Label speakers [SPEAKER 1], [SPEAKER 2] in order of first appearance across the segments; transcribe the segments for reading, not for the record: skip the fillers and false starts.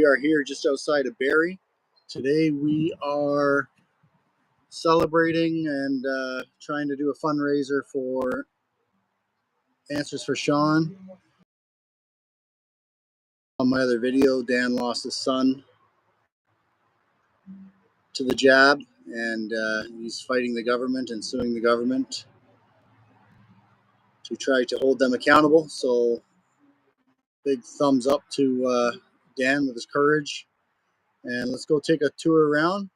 [SPEAKER 1] are here just outside of Barrie. Today we are celebrating and trying to do a fundraiser for Answers for Sean. On my other video, Dan lost his son to the jab, and he's fighting the government and suing the government to try to hold them accountable. So big thumbs up to Dan with his courage. And let's go take a tour around.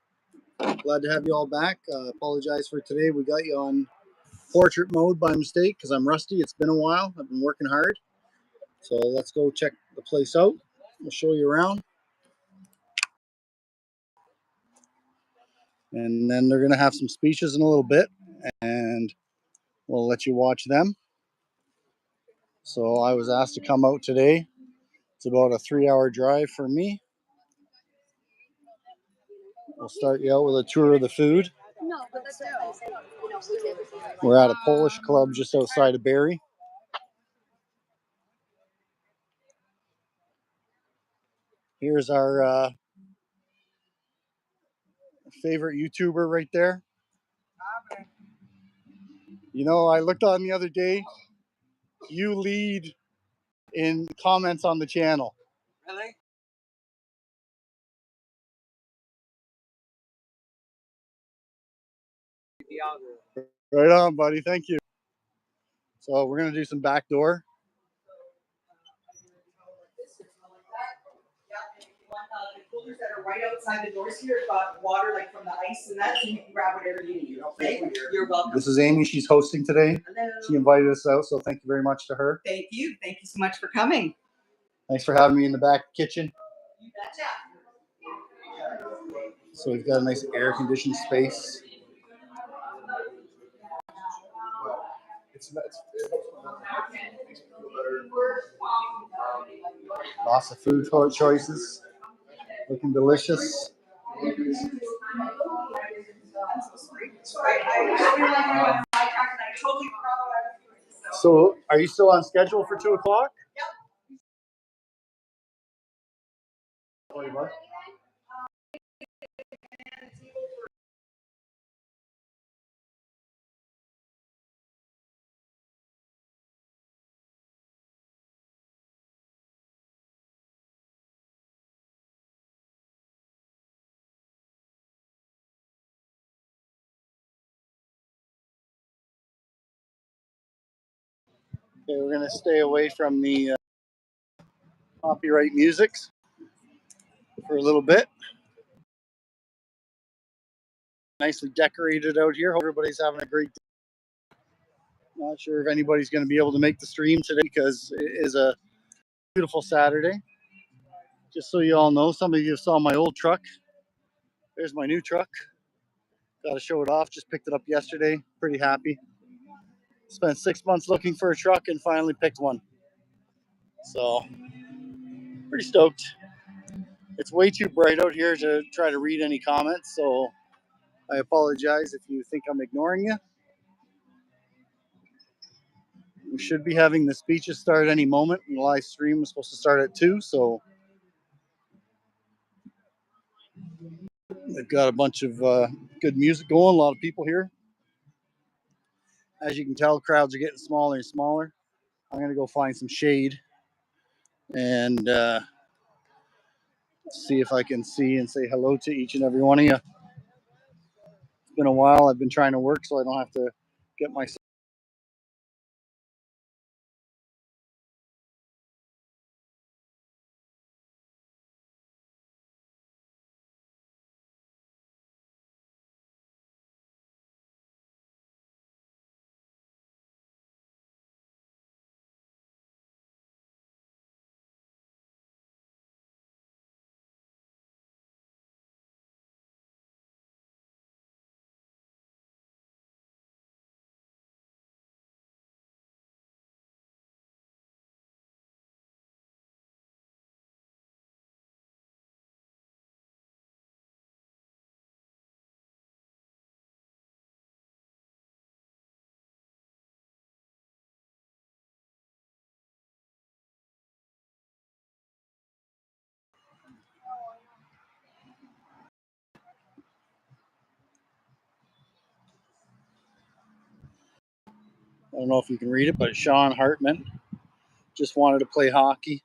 [SPEAKER 1] Glad to have you all back. Apologize for today. We got you on portrait mode by mistake because I'm rusty. It's been a while. I've been working hard. So let's go check the place out. We'll show you around. And then they're going to have some speeches in a little bit, and we'll let you watch them. So I was asked to come out today. It's about a 3-hour drive for me. We'll start you out with a tour of the food. We're at a Polish club just outside of Barrie. Here's our favorite YouTuber right there. You know, I looked on the other day. You lead in comments on the channel.
[SPEAKER 2] Really?
[SPEAKER 1] Right on, buddy. Thank you. So we're going to do some backdoor.
[SPEAKER 2] The coolers that are right outside the doors here got water like from the ice and that, so you can grab whatever you need. Okay? You're welcome.
[SPEAKER 1] This is Amy. She's hosting today.
[SPEAKER 2] Hello.
[SPEAKER 1] She invited us out, so thank you very much to her.
[SPEAKER 2] Thank you. Thank you so much for coming.
[SPEAKER 1] Thanks for having me in the back kitchen.
[SPEAKER 2] You betcha.
[SPEAKER 1] So we've got a nice air-conditioned space. Lots of food choices. Looking delicious. So, are you still on schedule for 2 o'clock? Yep. Okay, we're going to stay away from the copyright music for a little bit. Nicely decorated out here. Hope everybody's having a great day. Not sure if anybody's going to be able to make the stream today because it is a beautiful Saturday. Just so you all know, some of you saw my old truck. There's my new truck. Got to show it off. Just picked it up yesterday. Pretty happy. Spent 6 months looking for a truck and finally picked one. So, pretty stoked. It's way too bright out here to try to read any comments, so I apologize if you think I'm ignoring you. We should be having the speeches start any moment, and the live stream is supposed to start at 2, so they've got a bunch of good music going, a lot of people here. As you can tell, crowds are getting smaller and smaller. I'm going to go find some shade and see if I can see and say hello to each and every one of you. It's been a while. I've been trying to work so I don't have to get myself I don't know if you can read it, but Sean Hartman just wanted to play hockey.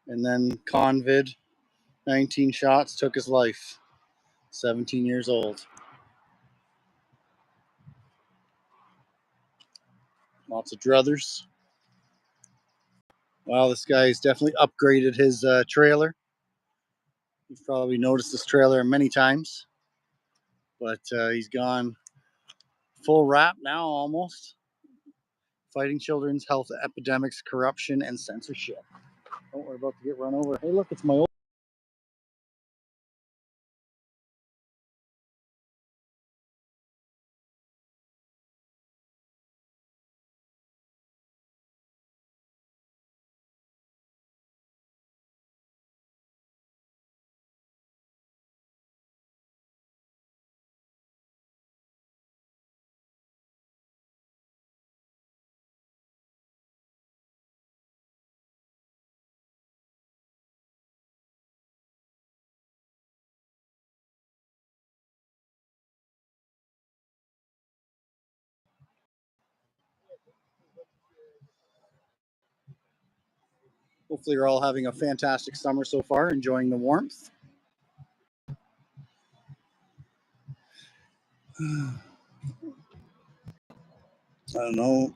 [SPEAKER 1] And then COVID, 19 shots, took his life. 17 years old. Lots of druthers. Wow, this guy's definitely upgraded his trailer. You've probably noticed this trailer many times. But he's gone full wrap now, almost. Fighting children's health epidemics, corruption, and censorship. Oh, we're about to get run over. Hey, look, it's my old. Hopefully, you're all having a fantastic summer so far, enjoying the warmth. I don't know.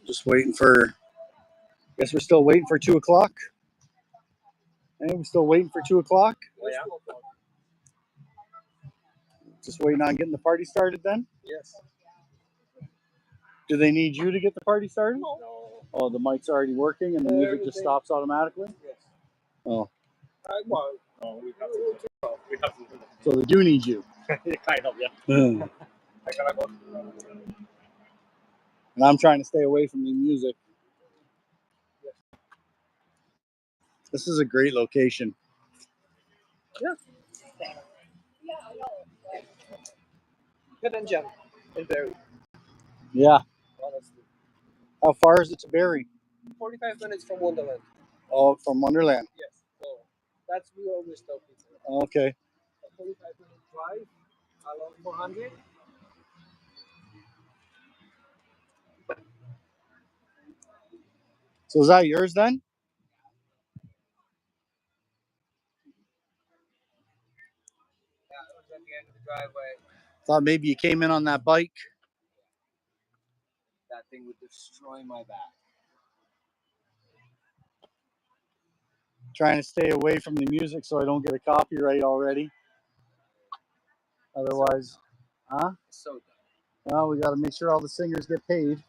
[SPEAKER 1] Just waiting for. Guess we're still waiting for 2 o'clock. Hey, we're still waiting for 2 o'clock.
[SPEAKER 3] Oh, yeah.
[SPEAKER 1] Just waiting on getting the party started then?
[SPEAKER 3] Yes.
[SPEAKER 1] Do they need you to get the party started?
[SPEAKER 3] No.
[SPEAKER 1] Oh, the mic's already working and the music just stops automatically?
[SPEAKER 3] Yes.
[SPEAKER 1] Oh.
[SPEAKER 3] Well, no, we have to. We have to.
[SPEAKER 1] So they do need you.
[SPEAKER 3] Kind of, yeah.
[SPEAKER 1] And
[SPEAKER 3] I gotta go.
[SPEAKER 1] I'm trying to stay away from the music. This is a great location.
[SPEAKER 3] Yeah. Hidden gem in Barrie.
[SPEAKER 1] Yeah.
[SPEAKER 3] Honestly.
[SPEAKER 1] How far is it to Barrie?
[SPEAKER 3] 45 minutes from Wonderland.
[SPEAKER 1] Oh, from Wonderland.
[SPEAKER 3] Yes. So that's we always tell people.
[SPEAKER 1] Okay.
[SPEAKER 3] A 45-minute drive along 400.
[SPEAKER 1] So is that yours then?
[SPEAKER 3] Yeah, it was at the end of the driveway.
[SPEAKER 1] Thought maybe you came in on that bike.
[SPEAKER 3] That thing would destroy my back.
[SPEAKER 1] Trying to stay away from the music so I don't get a copyright already. Otherwise, huh?
[SPEAKER 3] So dumb.
[SPEAKER 1] Well, we got to make sure all the singers get paid.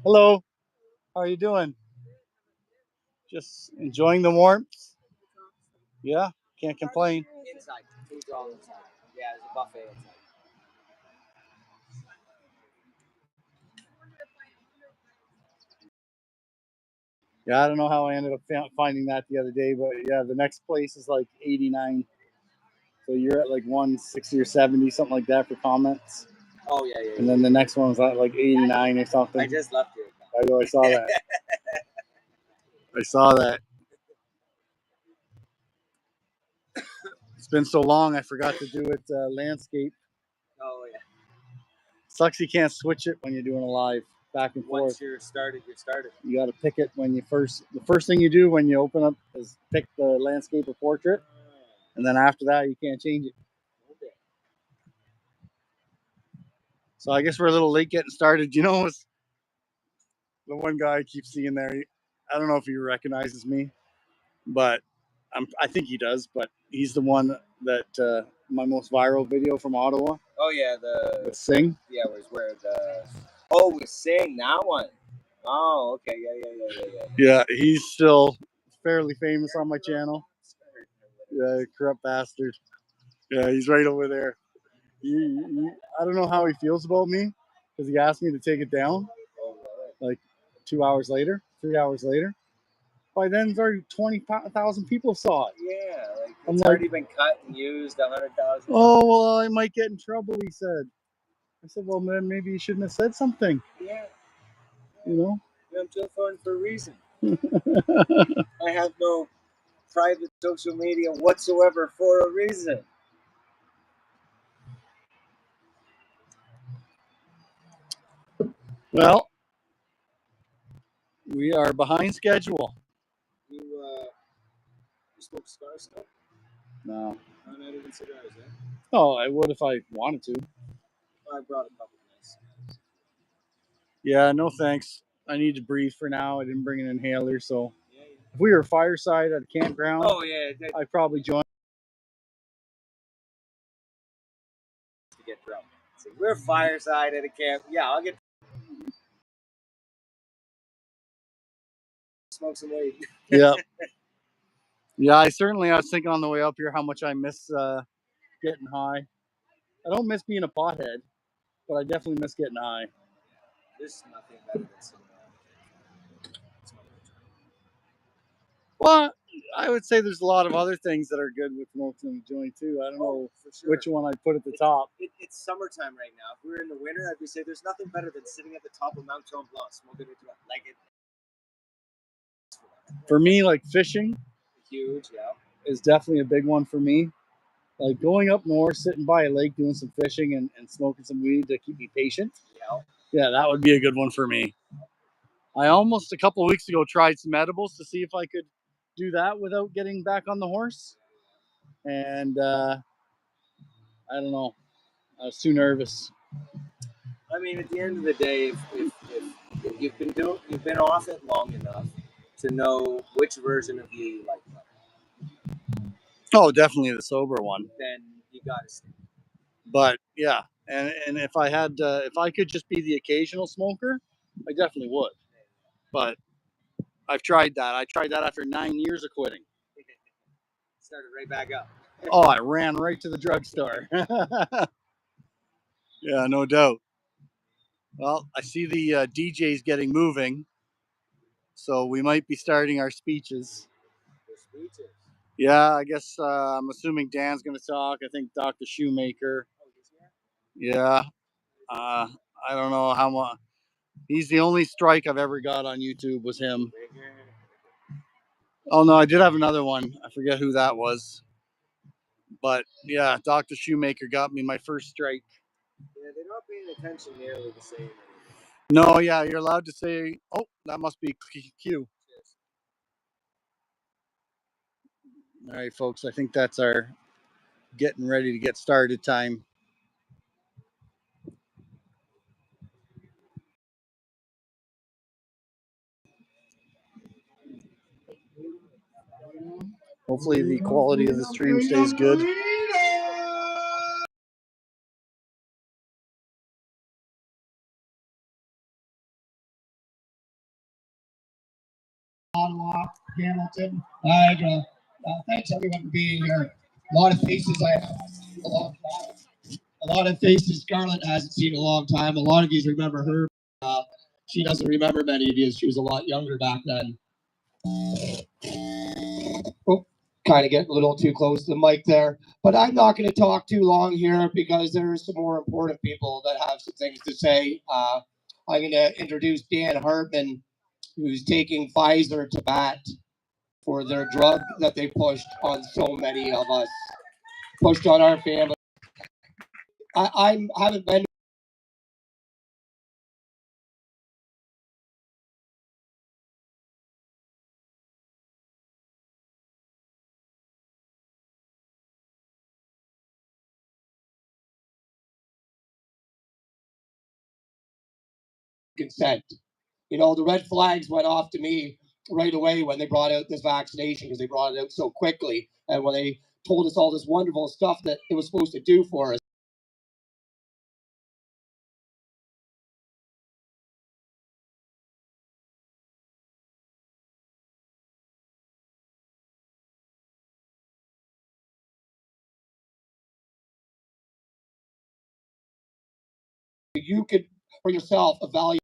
[SPEAKER 1] Hello. How are you doing? Just enjoying the warmth? Yeah, can't complain.
[SPEAKER 3] Inside. Food's all inside. Yeah, there's a buffet inside.
[SPEAKER 1] Yeah, I don't know how I ended up finding that the other day, but yeah, the next place is like 89. So you're at like 160 or 70, something like that for comments.
[SPEAKER 3] Oh, yeah.
[SPEAKER 1] And then the next one's at like 89 or something.
[SPEAKER 3] I just left here.
[SPEAKER 1] I know, I saw that. I saw that. It's been so long, I forgot to do it landscape.
[SPEAKER 3] Oh, yeah.
[SPEAKER 1] Sucks you can't switch it when you're doing a live back and forth.
[SPEAKER 3] Once you're started, you're started.
[SPEAKER 1] You got to pick it when you the first thing you do when you open up is pick the landscape or portrait. And then after that, you can't change it.
[SPEAKER 3] Okay.
[SPEAKER 1] So I guess we're a little late getting started. You know, the one guy I keep seeing there. I don't know if he recognizes me, but I think he does. But he's the one that my most viral video from Ottawa.
[SPEAKER 3] Oh, yeah,
[SPEAKER 1] With Sing.
[SPEAKER 3] Yeah, where the... Oh, with Sing, that one. Oh, okay, yeah.
[SPEAKER 1] Yeah, he's still fairly famous on my channel. Yeah, corrupt bastard. Yeah, he's right over there. I don't know how he feels about me because he asked me to take it down like 2 hours later, 3 hours later. By then, it's already 20,000 people saw it.
[SPEAKER 3] Yeah, like it's already been cut and used 100,000.
[SPEAKER 1] Oh, well, I might get in trouble, he said. I said, well, man, maybe you shouldn't have said something.
[SPEAKER 3] Yeah.
[SPEAKER 1] You know?
[SPEAKER 3] I'm still phone for a reason. I have no private social media whatsoever for a reason.
[SPEAKER 1] Well, we are behind schedule.
[SPEAKER 3] You smoke cigars still?
[SPEAKER 1] No.
[SPEAKER 3] Not even cigars, eh?
[SPEAKER 1] Oh, I would if I wanted to.
[SPEAKER 3] I brought a couple nice cigars.
[SPEAKER 1] Yeah, no thanks. I need to breathe for now. I didn't bring an inhaler, so
[SPEAKER 3] Yeah, yeah.
[SPEAKER 1] if we were fireside at a campground,
[SPEAKER 3] Oh yeah,
[SPEAKER 1] I'd probably join.
[SPEAKER 3] to get drunk. So we're fireside at a camp. Yeah, I'll get smoke some weed.
[SPEAKER 1] Yeah. Yeah, I was thinking on the way up here how much I miss getting high. I don't miss being a pothead, but I definitely miss getting high.
[SPEAKER 3] There's nothing better than sitting around.
[SPEAKER 1] Well, I would say there's a lot of other things that are good with smoking a joint too. I don't know
[SPEAKER 3] For sure.
[SPEAKER 1] which one I'd put at the top.
[SPEAKER 3] It's summertime right now. If we were in the winter, I'd say there's nothing better than sitting at the top of Mount Tremblant smoking a joint. Like it.
[SPEAKER 1] For me, like fishing
[SPEAKER 3] Huge, yeah.
[SPEAKER 1] is definitely a big one for me. Like going up north, sitting by a lake, doing some fishing and smoking some weed to keep me patient.
[SPEAKER 3] Yeah.
[SPEAKER 1] Yeah, that would be a good one for me. I almost a couple of weeks ago tried some edibles to see if I could do that without getting back on the horse. And I don't know. I was too nervous.
[SPEAKER 3] I mean, at the end of the day, if you've been off it long enough to know which version of you like better,
[SPEAKER 1] Oh, definitely the sober one.
[SPEAKER 3] then you gotta stay.
[SPEAKER 1] But yeah, and if I could just be the occasional smoker, I definitely would. But I've tried that. I tried that after 9 years of quitting.
[SPEAKER 3] Started right back up.
[SPEAKER 1] Oh, I ran right to the drugstore. Yeah, no doubt. Well, I see the DJ's getting moving, so we might be starting our speeches.
[SPEAKER 3] The speeches.
[SPEAKER 1] Yeah, I guess I'm assuming Dan's going to talk. I think Dr. Shoemaker.
[SPEAKER 3] Oh, he's here?
[SPEAKER 1] Yeah. I don't know how much. He's the only strike I've ever got on YouTube was him. Oh no, I did have another one. I forget who that was. But yeah, Dr. Shoemaker got me my first strike.
[SPEAKER 3] Yeah, they're not paying attention nearly the same anymore.
[SPEAKER 1] No, yeah, you're allowed to say, oh, that must be Q.
[SPEAKER 3] Yes.
[SPEAKER 1] All right, folks, I think that's our getting ready to get started time. Hopefully the quality of the stream stays good.
[SPEAKER 4] Ottawa, Hamilton, Niagara. Thanks everyone for being here. A lot of faces I have seen in a long time. A lot of faces Scarlett hasn't seen in a long time. A lot of you remember her. She doesn't remember many of you. She was a lot younger back then. Oh, kind of getting a little too close to the mic there. But I'm not going to talk too long here because there's some more important people that have some things to say. I'm going to introduce Dan Hartman, who's taking Pfizer to bat for their drug that they pushed on so many of us, pushed on our family. I haven't been consent. You know, the red flags went off to me right away when they brought out this vaccination because they brought it out so quickly. And when they told us all this wonderful stuff that it was supposed to do for us. You could, for yourself, evaluate.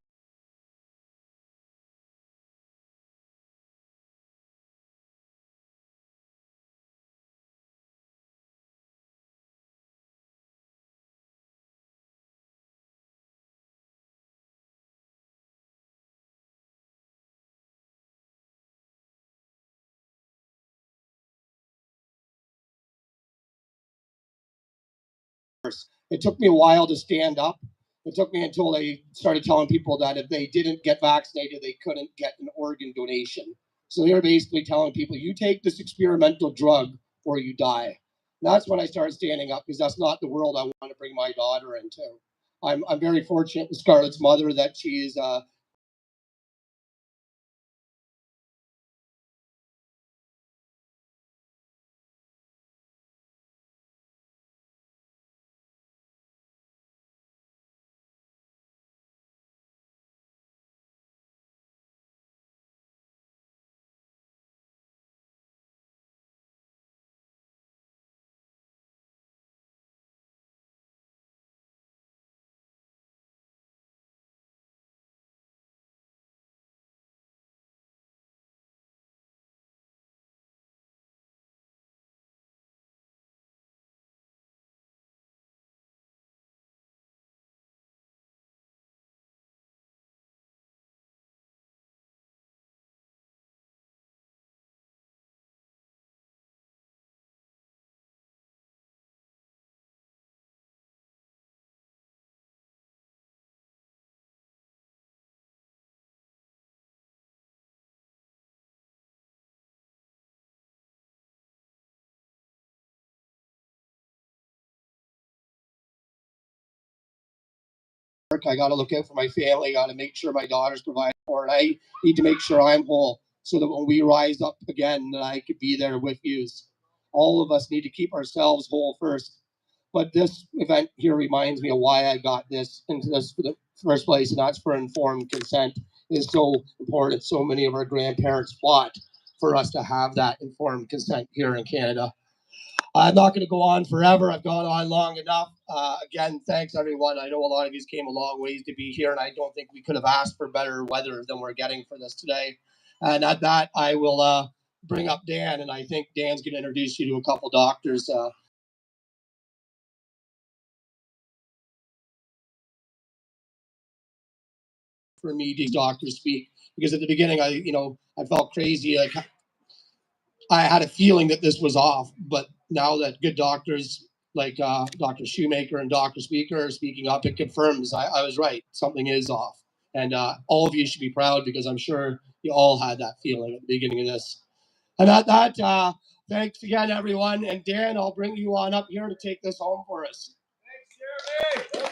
[SPEAKER 4] It took me a while to stand up It took me until they started telling people that if they didn't get vaccinated, they couldn't get an organ donation. So they were basically telling people, you take this experimental drug or you die. And that's when I started standing up, because that's not the world I want to bring my daughter into. I'm very fortunate in Scarlett's mother that she is I got to look out for my family. I got to make sure my daughter's provided for, and I need to make sure I'm whole so that when we rise up again, that I could be there with you. All of us need to keep ourselves whole first. But this event here reminds me of why I got this into this for the first place, and that's for informed consent. Is so important. So many of our grandparents fought for us to have that informed consent here in Canada. I'm not going to go on forever. I've gone on long enough. Again, thanks everyone. I know a lot of you came a long ways to be here, and I don't think we could have asked for better weather than we're getting for this today. And at that, I will bring up Dan, and I think Dan's going to introduce you to a couple doctors. For me, these doctors speak, because at the beginning, I felt crazy. Like I had a feeling that this was off, but now that good doctors like Dr. Shoemaker and Dr. Speaker are speaking up, it confirms I was right. Something is off. And all of you should be proud, because I'm sure you all had that feeling at the beginning of this. And at that, thanks again, everyone. And Dan, I'll bring you on up here to take this home for us.
[SPEAKER 5] Thanks, Jeremy.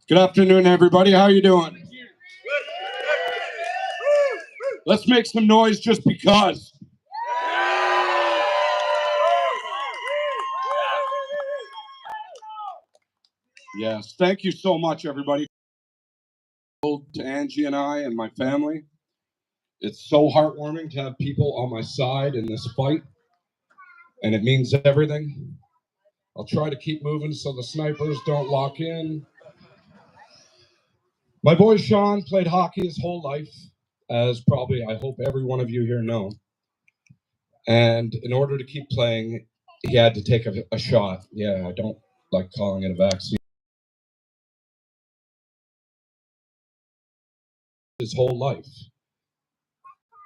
[SPEAKER 5] Good afternoon, everybody. How are you doing? Let's make some noise just because. Yes, thank you so much, everybody. To Angie and I and my family. It's so heartwarming to have people on my side in this fight, and it means everything. I'll try to keep moving so the snipers don't lock in. My boy Sean played hockey his whole life, as probably I hope every one of you here know. And in order to keep playing, he had to take a shot. Yeah, I don't like calling it a vaccine. His whole life.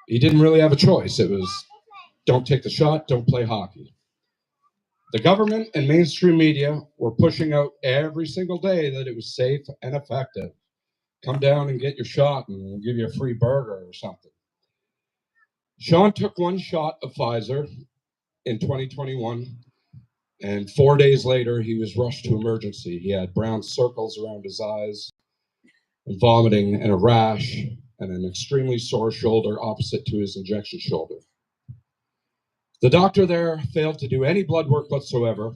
[SPEAKER 5] He didn't really have a choice. It was don't take the shot, don't play hockey. The government and mainstream media were pushing out every single day that it was safe and effective. Come down and get your shot and we'll give you a free burger or something. Sean took one shot of Pfizer in 2021, and 4 days later, he was rushed to emergency. He had brown circles around his eyes, and vomiting, and a rash, and an extremely sore shoulder opposite to his injection shoulder. The doctor there failed to do any blood work whatsoever.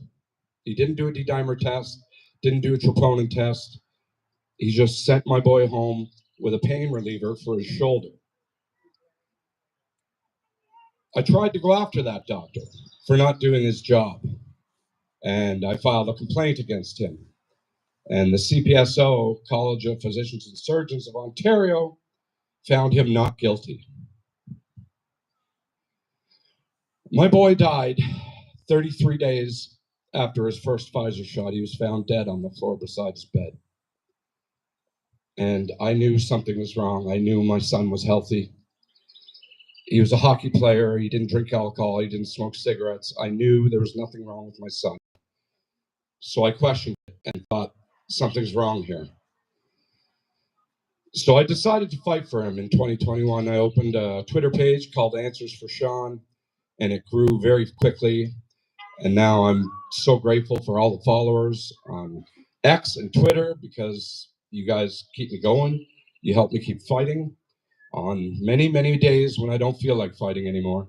[SPEAKER 5] He didn't do a D-dimer test, didn't do a troponin test. He just sent my boy home with a pain reliever for his shoulder. I tried to go after that doctor for not doing his job, and I filed a complaint against him. And the CPSO, College of Physicians and Surgeons of Ontario, found him not guilty. My boy died 33 days after his first Pfizer shot. He was found dead on the floor beside his bed. and I knew something was wrong. I knew my son was healthy. He was a hockey player. He didn't drink alcohol. He didn't smoke cigarettes. I knew there was nothing wrong with my son. So I questioned it and thought, something's wrong here. So I decided to fight for him in 2021. I opened a Twitter page called Answers for Sean, and it grew very quickly. And now I'm so grateful for all the followers on X and Twitter, because you guys keep me going. You help me keep fighting on many, many days when I don't feel like fighting anymore.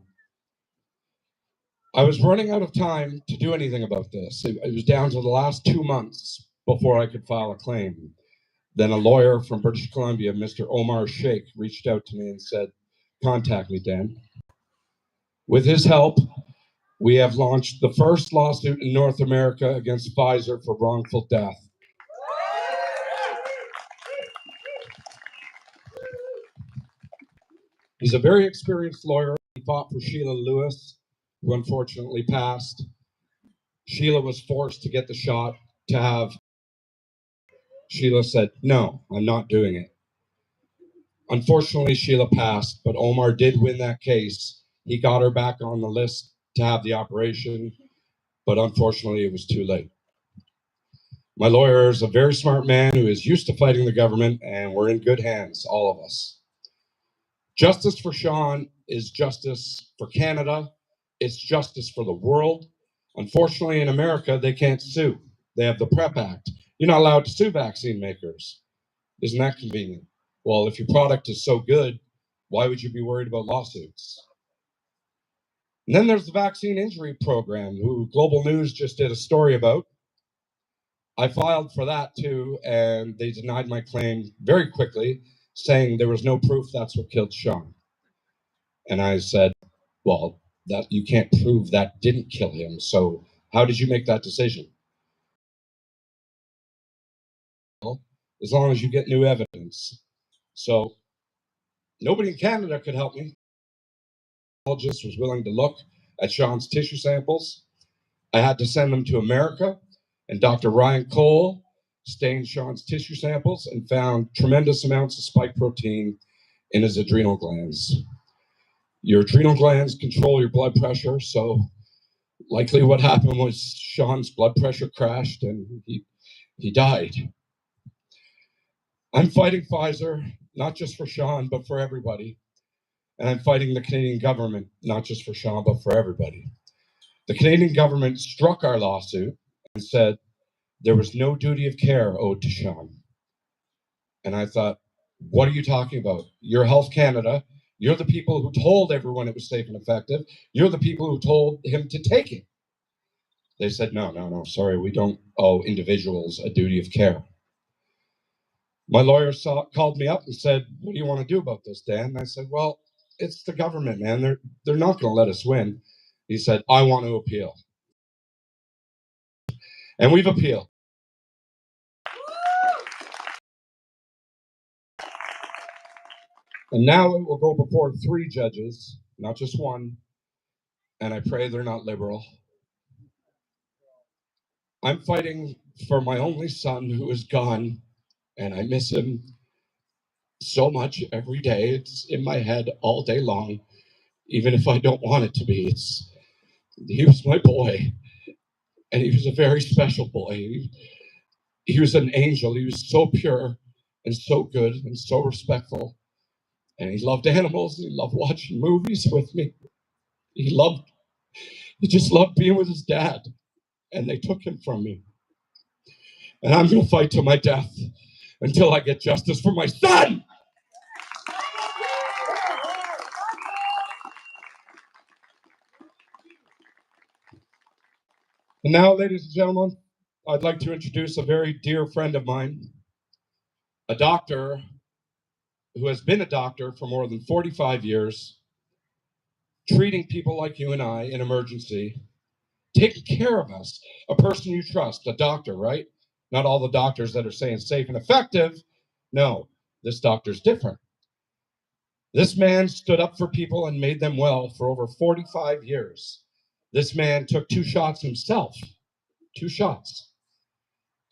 [SPEAKER 5] I was running out of time to do anything about this. It was down to the last 2 months before I could file a claim. Then a lawyer from British Columbia, Mr. Omar Sheikh, reached out to me and said, contact me, Dan. With his help, we have launched the first lawsuit in North America against Pfizer for wrongful death. He's a very experienced lawyer. He fought for Sheila Lewis, who unfortunately passed. Sheila was forced to get the shot to have. Sheila said, no, I'm not doing it. Unfortunately, Sheila passed, but Omar did win that case. He got her back on the list to have the operation, but unfortunately, it was too late. My lawyer is a very smart man who is used to fighting the government, and we're in good hands, all of us. Justice for Sean is justice for Canada. It's justice for the world. Unfortunately, in America, they can't sue. They have the PrEP Act. You're not allowed to sue vaccine makers. Isn't that convenient? Well, if your product is so good, why would you be worried about lawsuits? And then there's the Vaccine Injury Program, who Global News just did a story about. I filed for that too, and they denied my claim very quickly, saying there was no proof that's what killed Sean. And I said, well, that you can't prove that didn't kill him, so how did you make that decision? Well, as long as you get new evidence. So nobody in Canada could help me. The pathologist was willing to look at Sean's tissue samples. I had to send them to America, and Dr. Ryan Cole stained Sean's tissue samples and found tremendous amounts of spike protein in his adrenal glands. Your adrenal glands control your blood pressure, so likely what happened was Sean's blood pressure crashed and he died. I'm fighting Pfizer, not just for Sean, but for everybody. And I'm fighting the Canadian government, not just for Sean, but for everybody. The Canadian government struck our lawsuit and said there was no duty of care owed to Sean. And I thought, what are you talking about? You're Health Canada. You're the people who told everyone it was safe and effective. You're the people who told him to take it. They said, no, sorry, we don't owe individuals a duty of care. My lawyer called me up and said, what do you want to do about this, Dan? And I said, well, it's the government, man. They're not going to let us win. He said, I want to appeal. And we've appealed. And now it will go before 3 judges, not just one. And I pray they're not liberal. I'm fighting for my only son who is gone, and I miss him so much every day. It's in my head all day long, even if I don't want it to be. He was my boy, and he was a very special boy. He was an angel. He was so pure and so good and so respectful. And he loved animals. He loved watching movies with me. He just loved being with his dad. And they took him from me. And I'm going to fight to my death until I get justice for my son. And now, ladies and gentlemen, I'd like to introduce a very dear friend of mine, a doctor who has been a doctor for more than 45 years, treating people like you and I in emergency, taking care of us, a person you trust, a doctor, right? Not all the doctors that are saying safe and effective. No, this doctor's different. This man stood up for people and made them well for over 45 years. This man took 2 shots himself, 2 shots.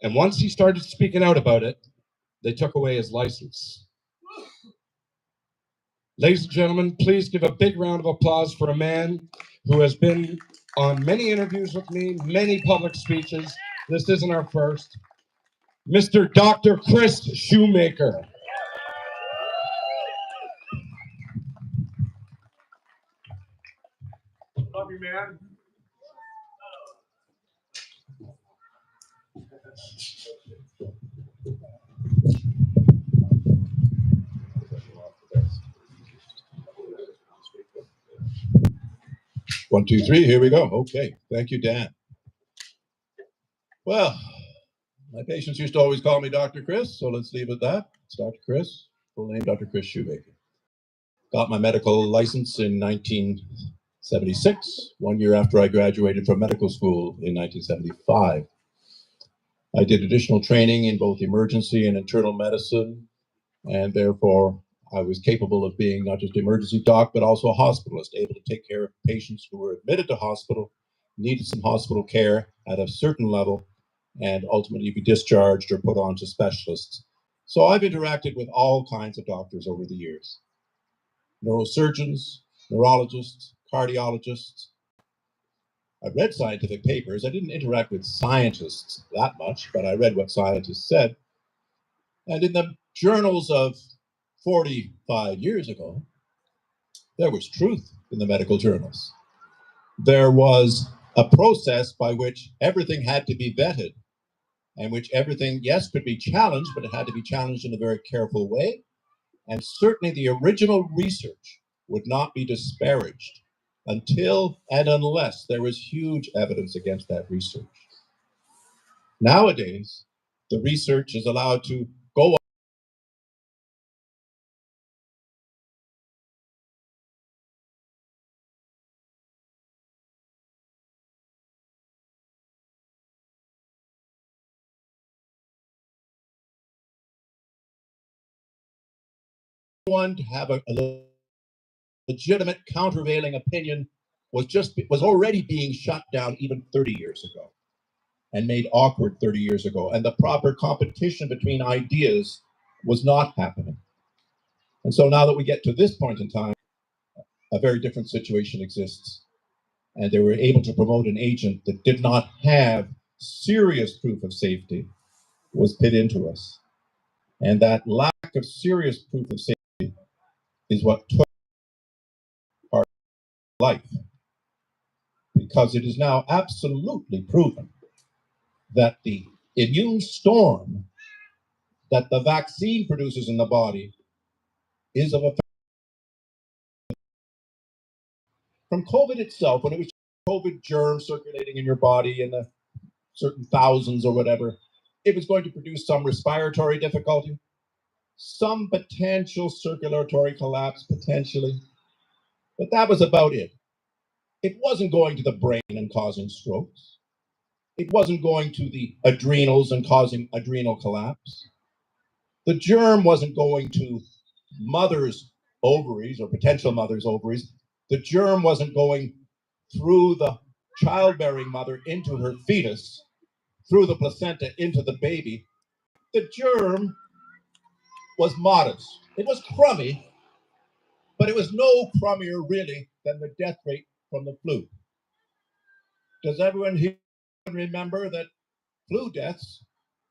[SPEAKER 5] And once he started speaking out about it, they took away his license. Ladies and gentlemen, please give a big round of applause for a man who has been on many interviews with me, many public speeches. This isn't our first. Mr. Dr. Chris Shoemaker. Love you, man.
[SPEAKER 6] One, two, three, here we go. Okay, thank you, Dan. Well, my patients used to always call me Dr. Chris, so let's leave it at that. It's Dr. Chris, full name Dr. Chris Shoemaker. Got my medical license in 1976, 1 year after I graduated from medical school in 1975. I did additional training in both emergency and internal medicine, and therefore I was capable of being not just an emergency doc, but also a hospitalist, able to take care of patients who were admitted to hospital, needed some hospital care at a certain level, and ultimately be discharged or put on to specialists. So I've interacted with all kinds of doctors over the years. Neurosurgeons, neurologists, cardiologists. I read scientific papers. I didn't interact with scientists that much, but I read what scientists said. And in the journals of 45 years ago, there was truth in the medical journals. There was a process by which everything had to be vetted, and which everything, yes, could be challenged, but it had to be challenged in a very careful way. And certainly the original research would not be disparaged until and unless there was huge evidence against that research. Nowadays, the research is allowed to go on to have a legitimate countervailing opinion was already being shut down even 30 years ago and made awkward 30 years ago. And the proper competition between ideas was not happening. And so now that we get to this point in time, a very different situation exists. And they were able to promote an agent that did not have serious proof of safety was put into us. And that lack of serious proof of safety is what took our life. Because it is now absolutely proven that the immune storm that the vaccine produces in the body is of effect from COVID itself. When it was COVID germs circulating in your body in the certain thousands or whatever, it was going to produce some respiratory difficulty, some potential circulatory collapse, potentially, but that was about it. It wasn't going to the brain and causing strokes. It wasn't going to the adrenals and causing adrenal collapse. The germ wasn't going to mother's ovaries or potential mother's ovaries. The germ wasn't going through the childbearing mother into her fetus, through the placenta into the baby. The germ was modest. It was crummy, but it was no crummier really than the death rate from the flu. Does everyone here remember that flu deaths,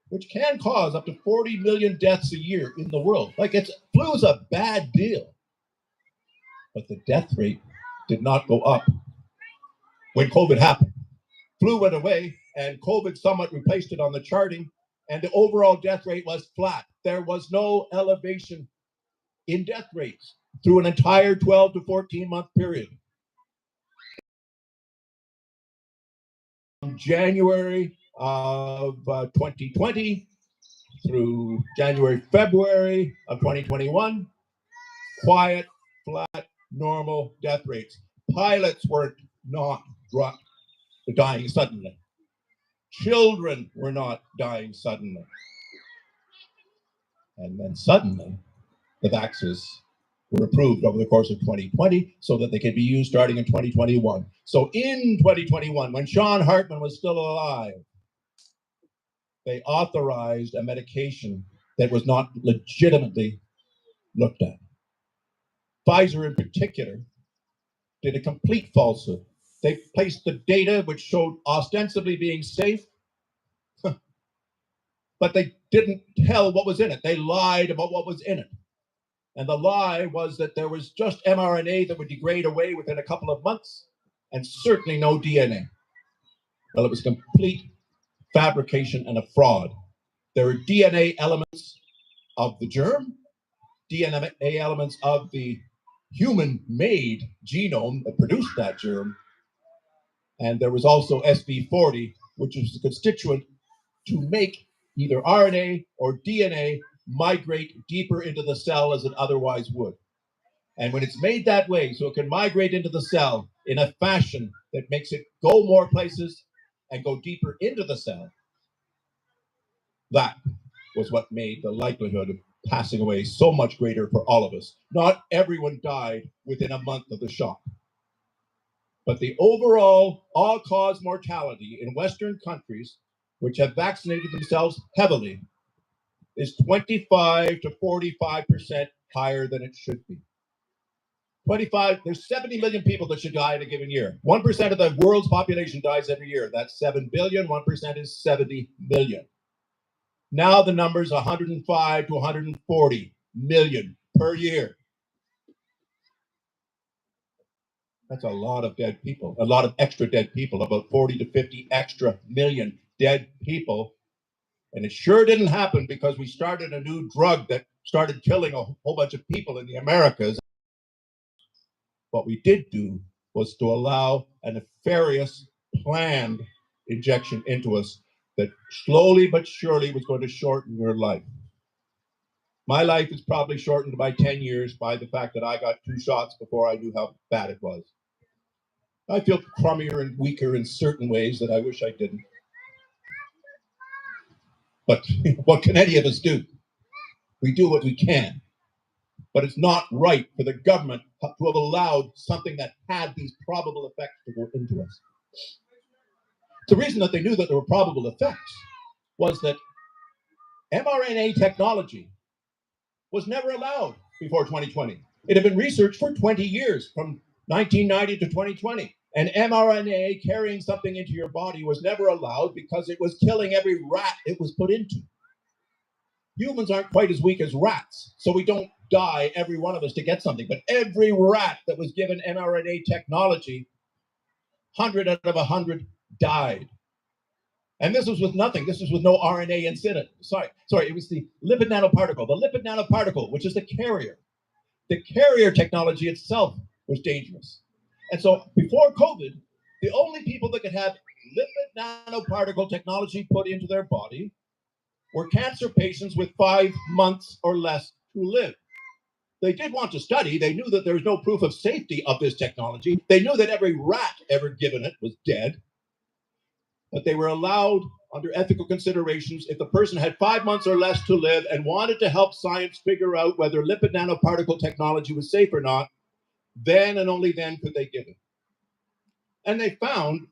[SPEAKER 6] which can cause up to 40 million deaths a year in the world, flu's a bad deal, but the death rate did not go up when COVID happened. Flu went away and COVID somewhat replaced it on the charting, and the overall death rate was flat. There was no elevation in death rates through an entire 12 to 14 month period. From January of 2020 through January, February of 2021, quiet, flat, normal death rates. Pilots were not dying suddenly. Children were not dying suddenly. And then suddenly, the vaccines were approved over the course of 2020 so that they could be used starting in 2021. So in 2021, when Sean Hartman was still alive, they authorized a medication that was not legitimately looked at. Pfizer in particular did a complete falsehood. They placed the data which showed ostensibly being safe, but they didn't tell what was in it. They lied about what was in it. And the lie was that there was just mRNA that would degrade away within a couple of months, and certainly no DNA. Well, it was complete fabrication and a fraud. There are DNA elements of the germ, DNA elements of the human-made genome that produced that germ, and there was also SV40, which is the constituent to make either RNA or DNA migrate deeper into the cell as it otherwise would. And when it's made that way, so it can migrate into the cell in a fashion that makes it go more places and go deeper into the cell, that was what made the likelihood of passing away so much greater for all of us. Not everyone died within a month of the shot. But the overall all-cause mortality in Western countries, which have vaccinated themselves heavily, is 25 to 45% higher than it should be. 25, there's 70 million people that should die in a given year. 1% of the world's population dies every year. That's 7 billion. 1% is 70 million. Now the number is 105 to 140 million per year. That's a lot of dead people, a lot of extra dead people, about 40 to 50 extra million dead people. And it sure didn't happen because we started a new drug that started killing a whole bunch of people in the Americas. What we did do was to allow a nefarious, planned injection into us that slowly but surely was going to shorten your life. My life is probably shortened by 10 years by the fact that I got 2 shots before I knew how bad it was. I feel crummier and weaker in certain ways that I wish I didn't. But what can any of us do? We do what we can. But it's not right for the government to have allowed something that had these probable effects to go into us. The reason that they knew that there were probable effects was that mRNA technology was never allowed before 2020. It had been researched for 20 years, from 1990 to 2020. And mRNA carrying something into your body was never allowed because it was killing every rat it was put into. Humans aren't quite as weak as rats, so we don't die, every one of us, to get something. But every rat that was given mRNA technology, 100 out of 100 died. And this was with nothing. This was with no RNA in it. Sorry, it was the lipid nanoparticle. The lipid nanoparticle, which is the carrier. The carrier technology itself was dangerous. And so before COVID, the only people that could have lipid nanoparticle technology put into their body were cancer patients with 5 months or less to live. They did want to study. They knew that there was no proof of safety of this technology. They knew that every rat ever given it was dead. But they were allowed, under ethical considerations, if the person had 5 months or less to live and wanted to help science figure out whether lipid nanoparticle technology was safe or not, then and only then could they give it. And they found,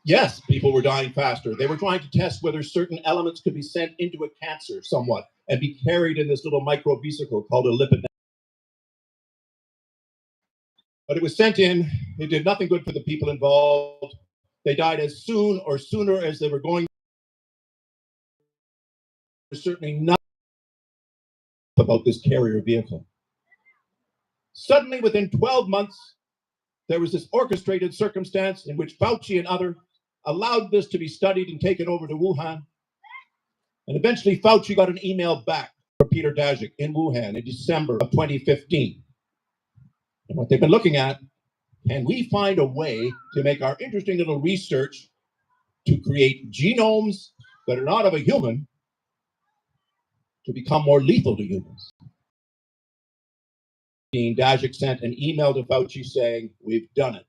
[SPEAKER 6] yes, people were dying faster. They were trying to test whether certain elements could be sent into a cancer somewhat and be carried in this little microvesicle called a lipid nanoparticle. But it was sent in. It did nothing good for the people involved. They died as soon or sooner as they were going. There's certainly nothing about this carrier vehicle. Suddenly, within 12 months, there was this orchestrated circumstance in which Fauci and others allowed this to be studied and taken over to Wuhan. And eventually, Fauci got an email back from Peter Daszak in Wuhan in December of 2015. And what they've been looking at, can we find a way to make our interesting little research to create genomes that are not of a human to become more lethal to humans? Daszak sent an email to Fauci saying, we've done it.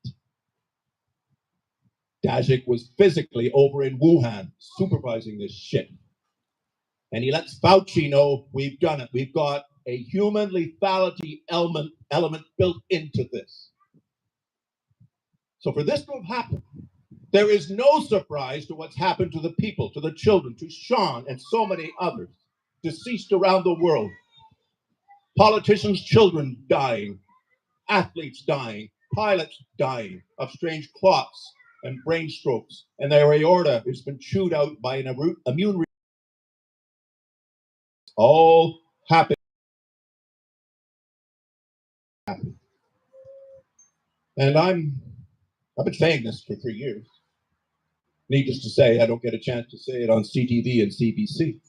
[SPEAKER 6] Daszak was physically over in Wuhan supervising this shit. And he lets Fauci know, we've done it. We've got a human lethality element built into this. So for this to have happened, there is no surprise to what's happened to the people, to the children, to Sean and so many others. deceased around the world. Politicians' children dying, athletes dying, pilots dying of strange clots and brain strokes, and their aorta has been chewed out by an immune all happen. And I've been saying this for 3 years. Needless to say, I don't get a chance to say it on CTV and CBC.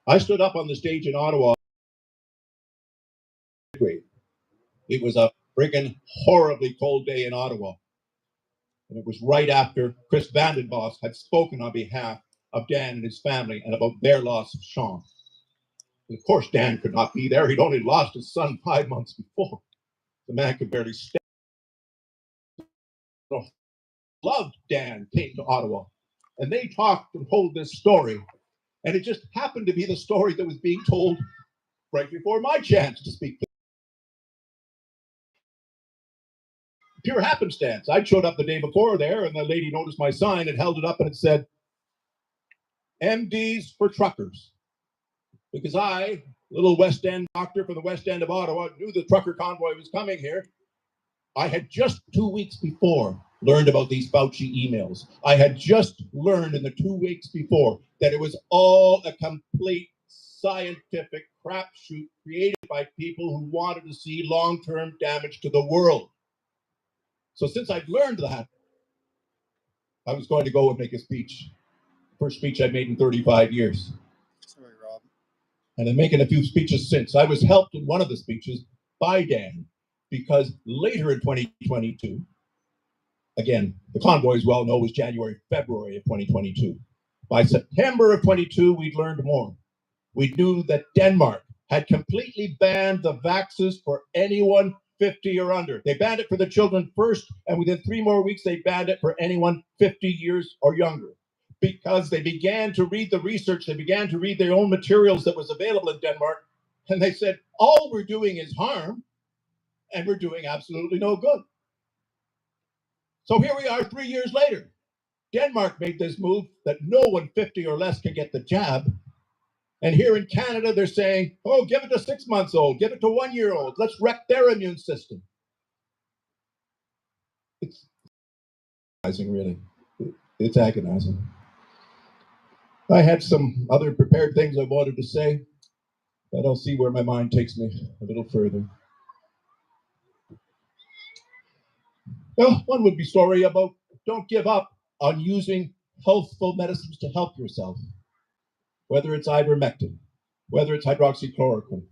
[SPEAKER 6] I stood up on the stage in Ottawa. It was a friggin' horribly cold day in Ottawa. And it was right after Chris Vandenbos had spoken on behalf of Dan and his family and about their loss of Sean. And of course, Dan could not be there. He'd only lost his son 5 months before. The man could barely stand. Loved Dan came to Ottawa. And they talked and told this story. And it just happened to be the story that was being told right before my chance to speak. Pure happenstance. I showed up the day before there, and the lady noticed my sign and held it up, and it said, MDs for truckers. Because I, little West End doctor from the West End of Ottawa, knew the trucker convoy was coming here. I had just 2 weeks before learned about these Fauci emails. I had just learned in the 2 weeks before that it was all a complete scientific crapshoot created by people who wanted to see long-term damage to the world. So since I'd learned that, I was going to go and make a speech. First speech I'd made in 35 years.
[SPEAKER 1] Sorry, Rob.
[SPEAKER 6] And I'm making a few speeches since. I was helped in one of the speeches by Dan, because later in 2022, again, the convoy, as well know, was January, February of 2022. By September of 22, we'd learned more. We knew that Denmark had completely banned the vaxes for anyone 50 or under. They banned it for the children first, and within 3 more weeks, they banned it for anyone 50 years or younger. Because they began to read the research, they began to read their own materials that was available in Denmark, and they said, all we're doing is harm, and we're doing absolutely no good. So here we are 3 years later. Denmark made this move that no one 50 or less can get the jab. And here in Canada, they're saying, oh, give it to 6 months old, give it to 1 year old. Let's wreck their immune system. It's agonizing, really. It's agonizing. I had some other prepared things I wanted to say, but I'll see where my mind takes me a little further. Well, one would be story about don't give up on using healthful medicines to help yourself, whether it's ivermectin, whether it's hydroxychloroquine,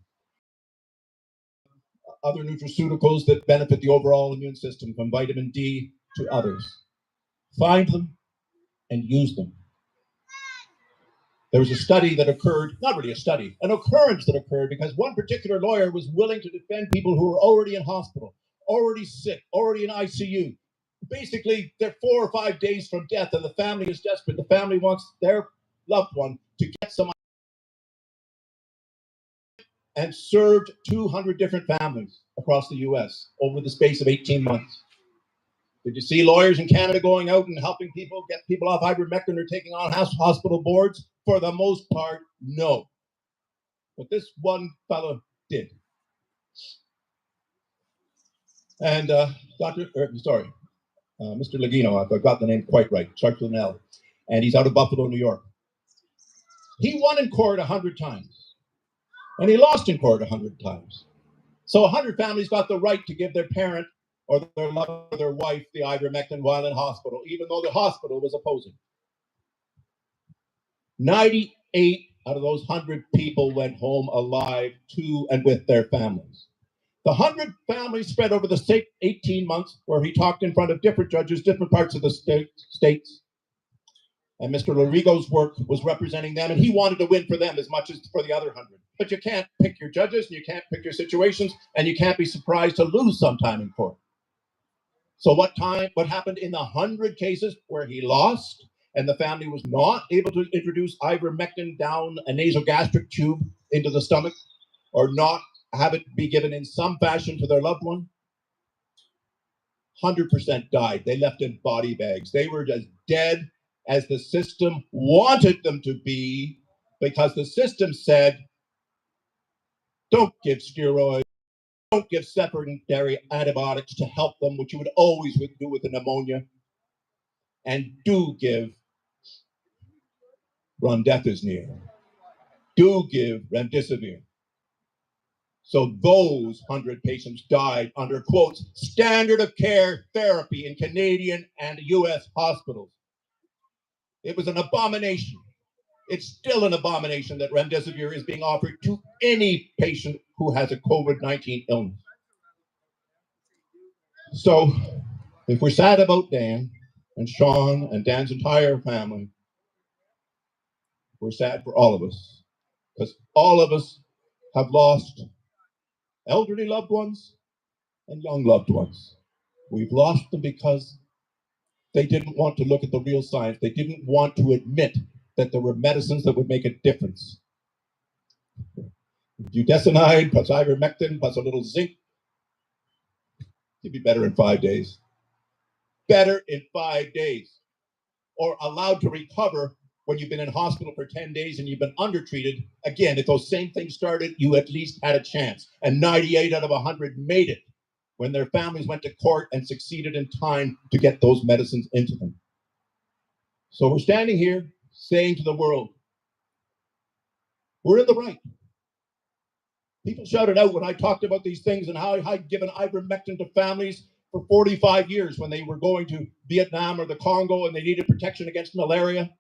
[SPEAKER 6] other nutraceuticals that benefit the overall immune system, from vitamin D to others. Find them and use them. There was a study that occurred, not really a study, an occurrence that occurred because one particular lawyer was willing to defend people who were already in hospital, already sick, already in ICU. Basically, they're 4 or 5 days from death and the family is desperate. The family wants their loved one to get some, and served 200 different families across the US over the space of 18 months. Did you see lawyers in Canada going out and helping people get people off ivermectin or taking on hospital boards? For the most part, no. But this one fellow did. And Mr. Lagino, I got the name quite right, starts with an L, and he's out of Buffalo, New York. He won in court 100 times, and he lost in court 100 times. So 100 families got the right to give their parent or their lover or their wife the ivermectin while in hospital, even though the hospital was opposing. 98 out of those 100 people went home alive to and with their families. The 100 families spread over the 18 months where he talked in front of different judges, different parts of the states. And Mr. Larigo's work was representing them, and he wanted to win for them as much as for the other 100. But you can't pick your judges, and you can't pick your situations, and you can't be surprised to lose sometime in court. So what happened in the 100 cases where he lost, and the family was not able to introduce ivermectin down a nasogastric tube into the stomach, or not have it be given in some fashion to their loved one? 100% died. They left in body bags. They were just dead as the system wanted them to be, because the system said, don't give steroids, don't give secondary antibiotics to help them, which you would always do with a pneumonia, and do give remdesivir, do give remdesivir. So those 100 patients died under, quotes, standard of care therapy in Canadian and US hospitals. It was an abomination. It's still an abomination that remdesivir is being offered to any patient who has a COVID-19 illness. So if we're sad about Dan and Sean and Dan's entire family, we're sad for all of us, because all of us have lost elderly loved ones and young loved ones. We've lost them because they didn't want to look at the real science. They didn't want to admit that there were medicines that would make a difference. Budesonide plus ivermectin plus a little zinc, you'd be better in 5 days. Better in 5 days. Or allowed to recover when you've been in hospital for 10 days and you've been undertreated. Again, if those same things started, you at least had a chance. And 98 out of 100 made it when their families went to court and succeeded in time to get those medicines into them. So we're standing here saying to the world, we're in the right. People shouted out when I talked about these things and how I'd given ivermectin to families for 45 years when they were going to Vietnam or the Congo and they needed protection against malaria.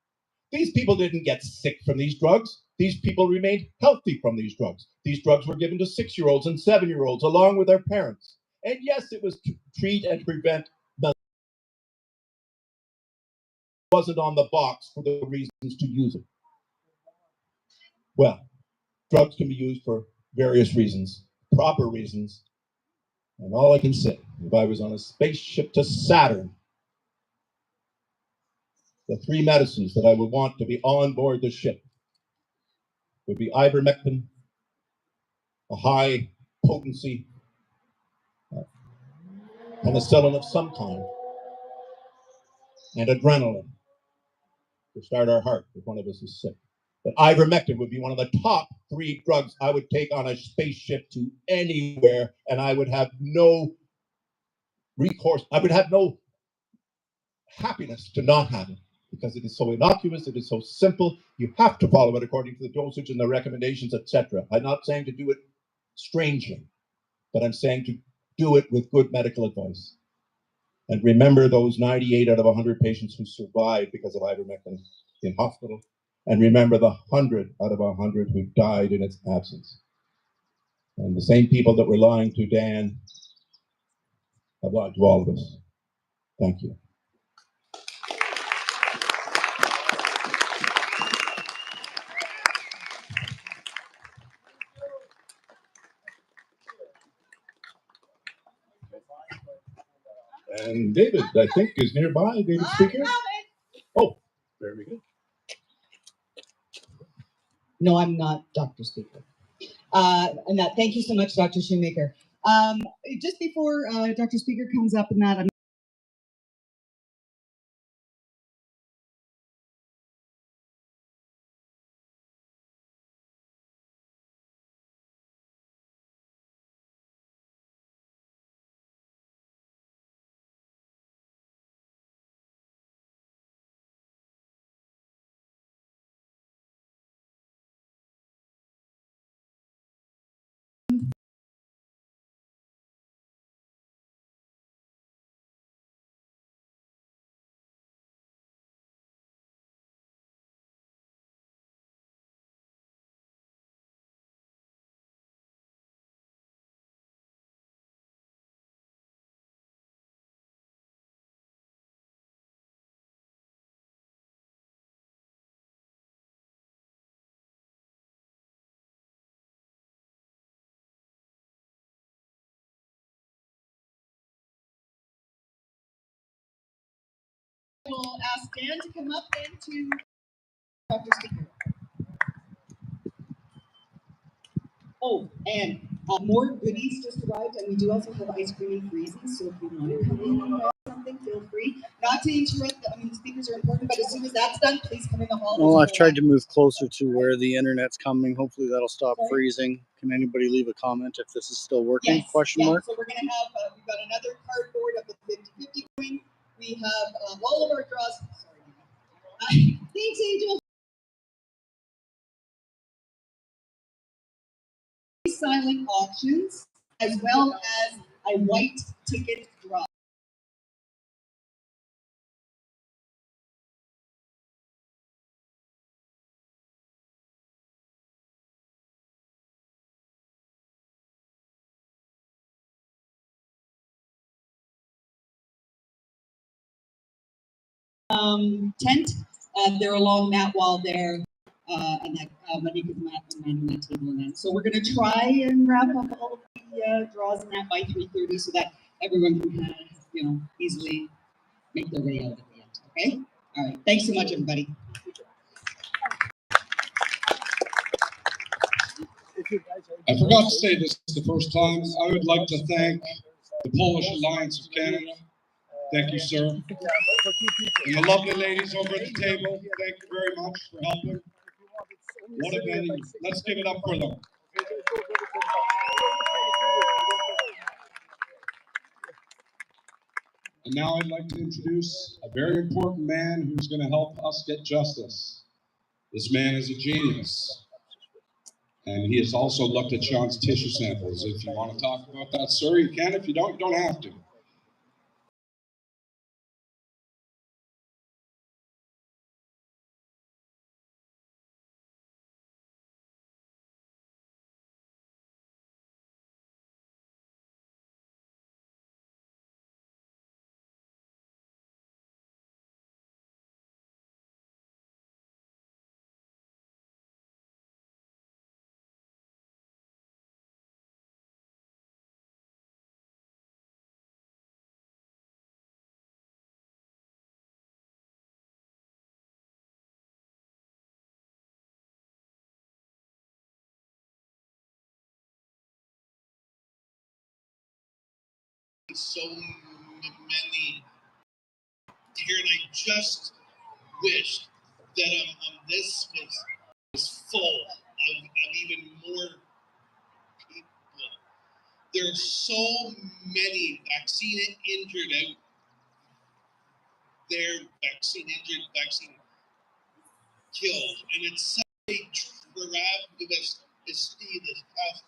[SPEAKER 6] These people didn't get sick from these drugs. These people remained healthy from these drugs. These drugs were given to 6-year-olds and 7-year-olds along with their parents. And yes, it was to treat and prevent malaria. It wasn't on the box for the reasons to use it. Well, drugs can be used for various reasons, proper reasons. And all I can say, if I was on a spaceship to Saturn, the 3 medicines that I would want to be on board the ship would be ivermectin, a high potency penicillin of some kind, and adrenaline to start our heart if one of us is sick. But ivermectin would be one of the top 3 drugs I would take on a spaceship to anywhere, and I would have no recourse. I would have no happiness to not have it, because it is so innocuous, it is so simple. You have to follow it according to the dosage and the recommendations, etc. I'm not saying to do it strangely, but I'm saying to do it with good medical advice. And remember those 98 out of 100 patients who survived because of ivermectin in hospital. And remember the 100 out of 100 who died in its absence. And the same people that were lying to Dan have lied to all of us. Thank you. And David, I think, is nearby. David Speaker. Oh, very good.
[SPEAKER 2] No, I'm not Dr. Speaker. And that, thank you so much, Dr. Shoemaker. Just before Dr. Speaker comes up and that, I'm will ask Dan to come up and to Dr. Speaker. Oh, and more goodies just arrived, and we do also have ice cream and freezies, so if you want to come in and grab some, something, feel free. Not to interrupt, the speakers are important, but as soon as that's done, please come in the hall.
[SPEAKER 1] Well, I've tried to move closer to where the internet's coming. Hopefully that'll stop freezing. Can anybody leave a comment if this is still working?
[SPEAKER 2] Yes,
[SPEAKER 1] Question mark.
[SPEAKER 2] So we're going to have, we've got another cardboard of the 50-50 coin. We have all of our draws. Sorry. Thanks, Angel. Silent auctions, as well as a white ticket draw. Tent. They're along that wall there, and that money can man on that table. And then, so we're going to try and wrap up all of the draws in that by 3:30, so that everyone can kind of, easily make their way out at the end. Okay. All right. Thanks so much, everybody.
[SPEAKER 5] I forgot to say this the first time. I would like to thank the Polish Alliance of Canada. Thank you, sir. And the lovely ladies over at the table, thank you very much for helping. What a venue. Let's give it up for them. And now I'd like to introduce a very important man who's going to help us get justice. This man is a genius. And he has also looked at Sean's tissue samples. If you want to talk about that, sir, you can. If you don't, you don't have to.
[SPEAKER 7] So many here, and I just wished that this was full of even more people. There are so many vaccine injured out there, vaccine injured, vaccine killed, and it's such a tremendous esteem this past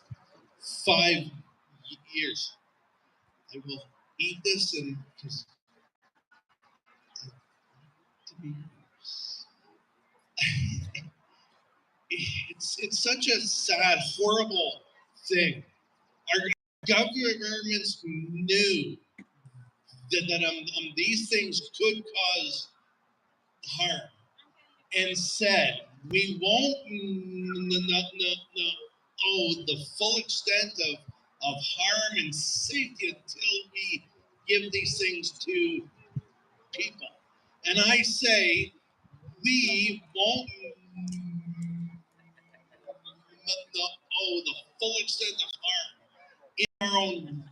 [SPEAKER 7] 5 years. I will eat this and just to be. It's such a sad, horrible thing. Our governments knew that these things could cause harm, and said we won't know the full extent of harm and safety until we give these things to people. And I say we won't know the full extent of harm in our own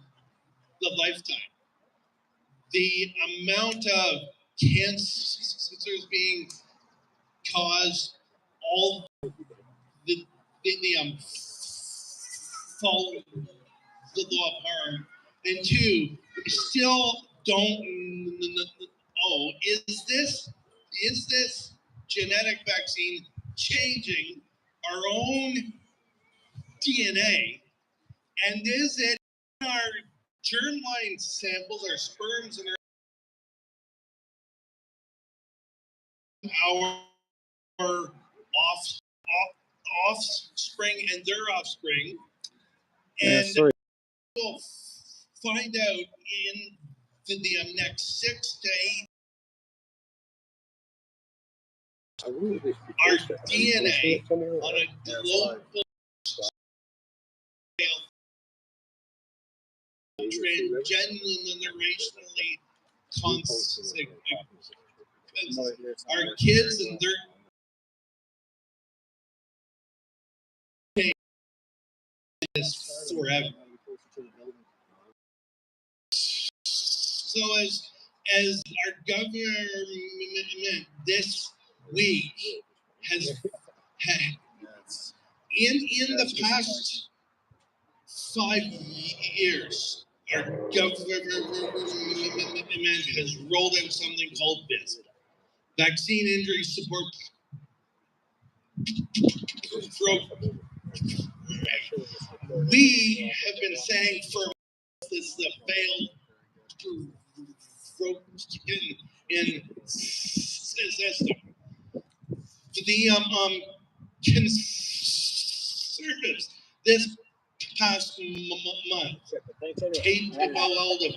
[SPEAKER 7] lifetime. The amount of cancers being caused, all the fall the law of harm, and two, we still don't know, is this genetic vaccine changing our own DNA, and is it in our germline samples, our sperms, and our offspring and their offspring, and we'll find out in the next 6 to 8 our DNA on a global scale, transgenerationally constant. Our kids and their is forever. So as as our government this week has had in the past 5 years, our government has rolled out something called VIS, Vaccine Injury Support Program. We have been saying for this is a failed in system. The conservatives this past month tabled the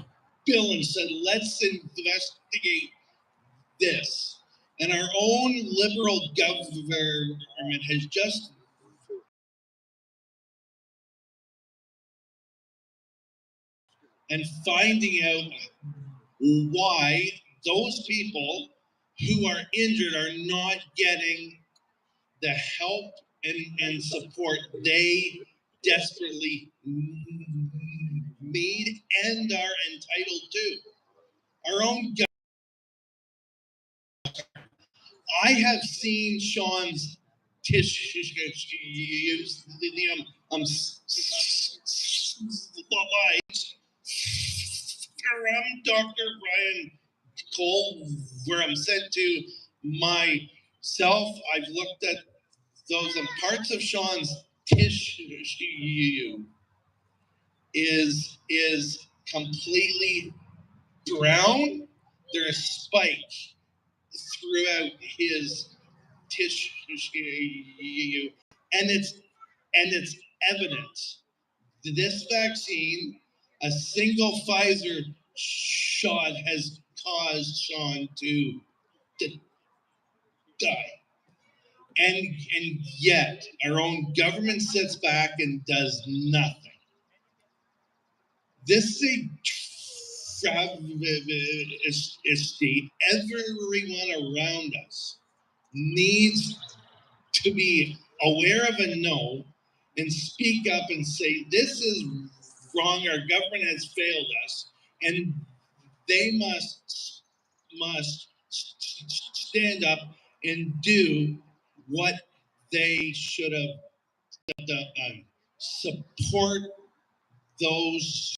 [SPEAKER 7] bill and said, let's investigate this. And our own liberal government has just and finding out why those people who are injured are not getting the help and support they desperately need and are entitled to. Our own I have seen Sean's tissues, the slides from Dr. Brian Cole, where I'm sent to myself. I've looked at those, and parts of Sean's tissue is completely brown. There's spikes throughout his tissue, and it's evident. This vaccine, a single Pfizer shot, has caused Sean to die. And yet our own government sits back and does nothing. This is a travesty. Everyone around us needs to be aware of a no and speak up and say, this is wrong, our government has failed us, and they must stand up and do what they should have done. Support those.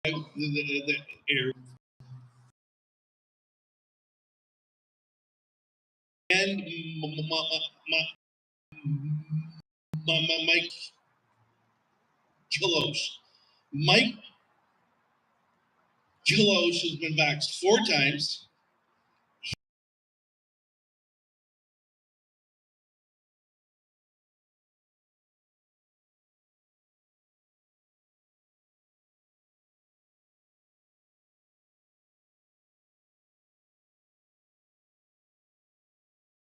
[SPEAKER 7] The air and Mike Kilos. Mike Kilos has been vaxxed 4 times.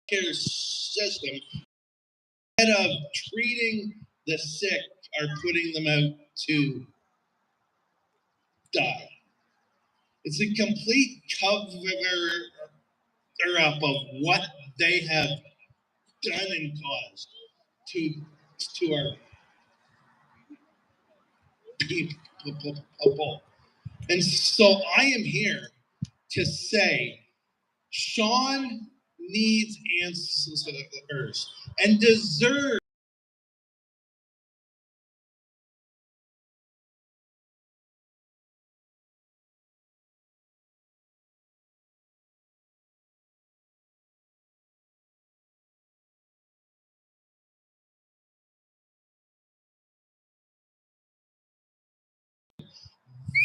[SPEAKER 7] Care system, instead of treating the sick, are putting them out to die. It's a complete cover up of what they have done and caused to our people. And so I am here to say Sean needs answers and deserves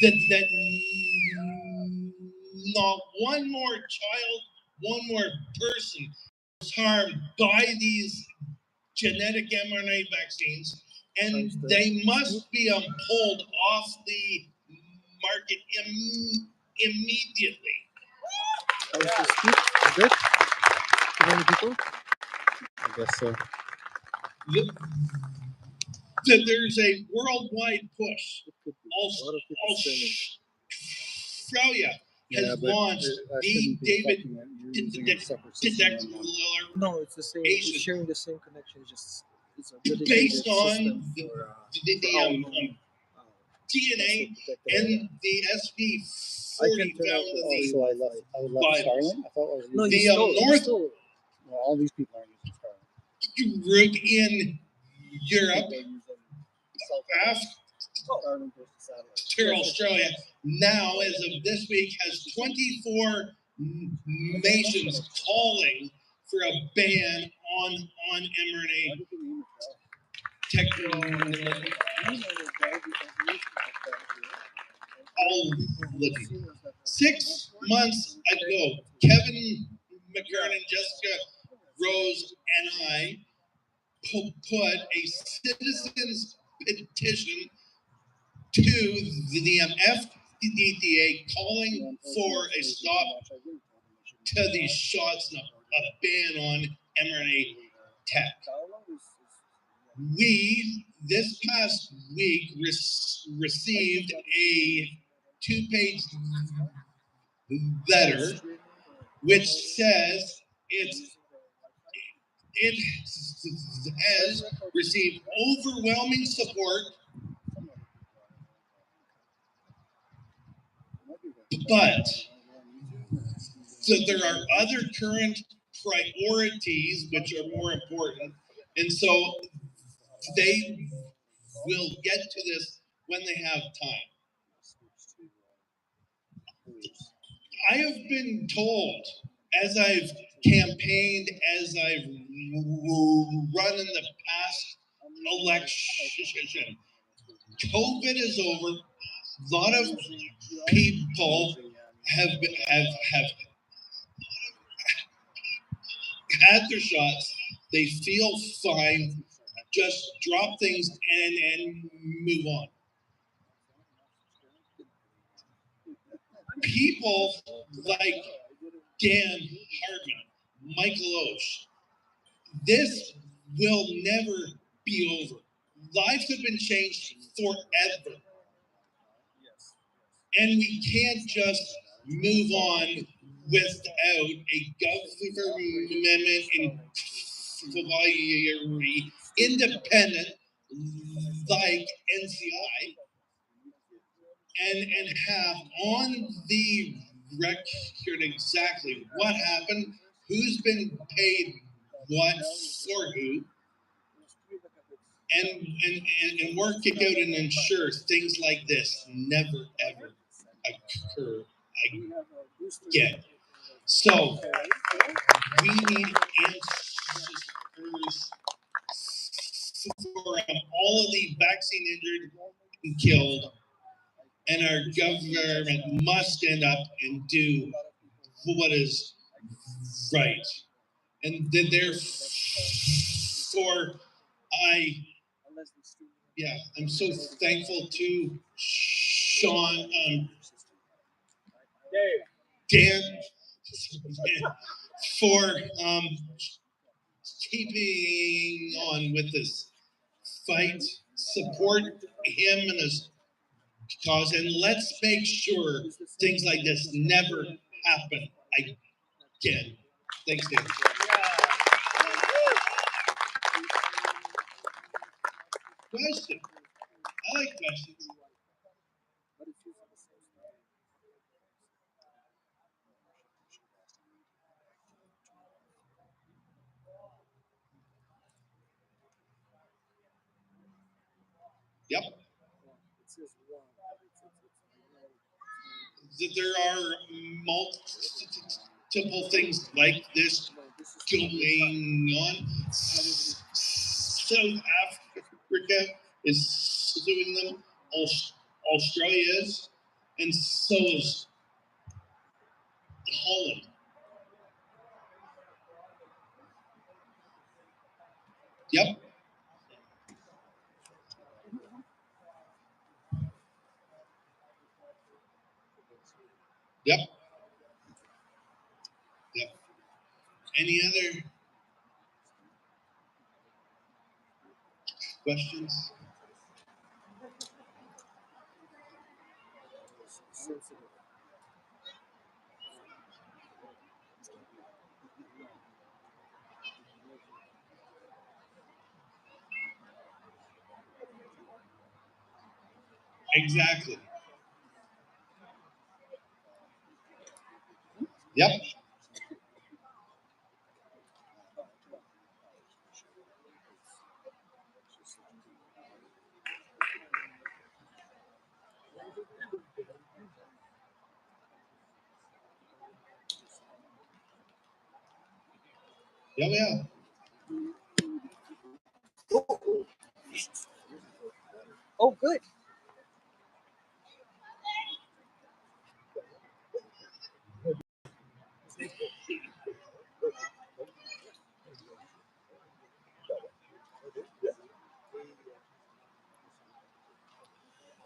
[SPEAKER 7] that not one more child, one more person is harmed by these genetic mRNA vaccines, and they must be pulled off the market immediately.
[SPEAKER 1] That was the speech. Is it? Too many people? I guess so.
[SPEAKER 7] that there's a worldwide push. Australia has launched the David
[SPEAKER 3] No, it's the same. It's sharing the same connection. It's a
[SPEAKER 7] based
[SPEAKER 3] dedicated
[SPEAKER 7] on
[SPEAKER 3] system
[SPEAKER 7] the,
[SPEAKER 3] for,
[SPEAKER 7] the, the
[SPEAKER 3] for
[SPEAKER 7] um,
[SPEAKER 3] autoimmune,
[SPEAKER 7] DNA
[SPEAKER 3] and
[SPEAKER 7] and the
[SPEAKER 3] I
[SPEAKER 7] SV40
[SPEAKER 3] can turn out
[SPEAKER 7] found
[SPEAKER 3] the
[SPEAKER 7] in
[SPEAKER 1] So I would left
[SPEAKER 7] Bibles.
[SPEAKER 1] Starlink. I thought I was
[SPEAKER 3] No,
[SPEAKER 1] using.
[SPEAKER 7] The North
[SPEAKER 1] Well, all these people are using Starlink.
[SPEAKER 7] group in Europe
[SPEAKER 3] They're using cell
[SPEAKER 7] after
[SPEAKER 3] Starlink versus satellite.
[SPEAKER 7] Australia now, as of this week, has 24 nations calling for a ban on mRNA technology. All living. 6 months ago, Kevin McKernan, Jessica Rose, and I put a citizens petition to the FDA calling for a stop to these shots and a ban on mRNA tech. We, this past week, received a 2-page letter which says it has received overwhelming support, but so there are other current priorities which are more important, and so they will get to this when they have time. I have been told, as I've campaigned, as I've run in the past election, COVID is over. A lot of people have had their shots. They feel fine. Just drop things and move on. People like Dan Hartman, Michael Osh, this will never be over. Lives have been changed forever. And we can't just move on without a government inquiry, independent like NCI, and have on the record exactly what happened, who's been paid what for who, and work it out and ensure things like this never ever occur again. So we need answers for all of the vaccine injured and killed, and our government must stand up and do what is right. And then therefore, I'm so thankful to Sean, Dan, for keeping on with this fight. Support him and his cause, and let's make sure things like this never happen again. Thanks, Dan. Question. I like questions. Yep. There are multiple things like this going on. South Africa is suing them. Australia is, and so is Holland. Yep. Yep. Yep. Any other Questions? Exactly. Yep. Yeah.
[SPEAKER 2] Oh, good.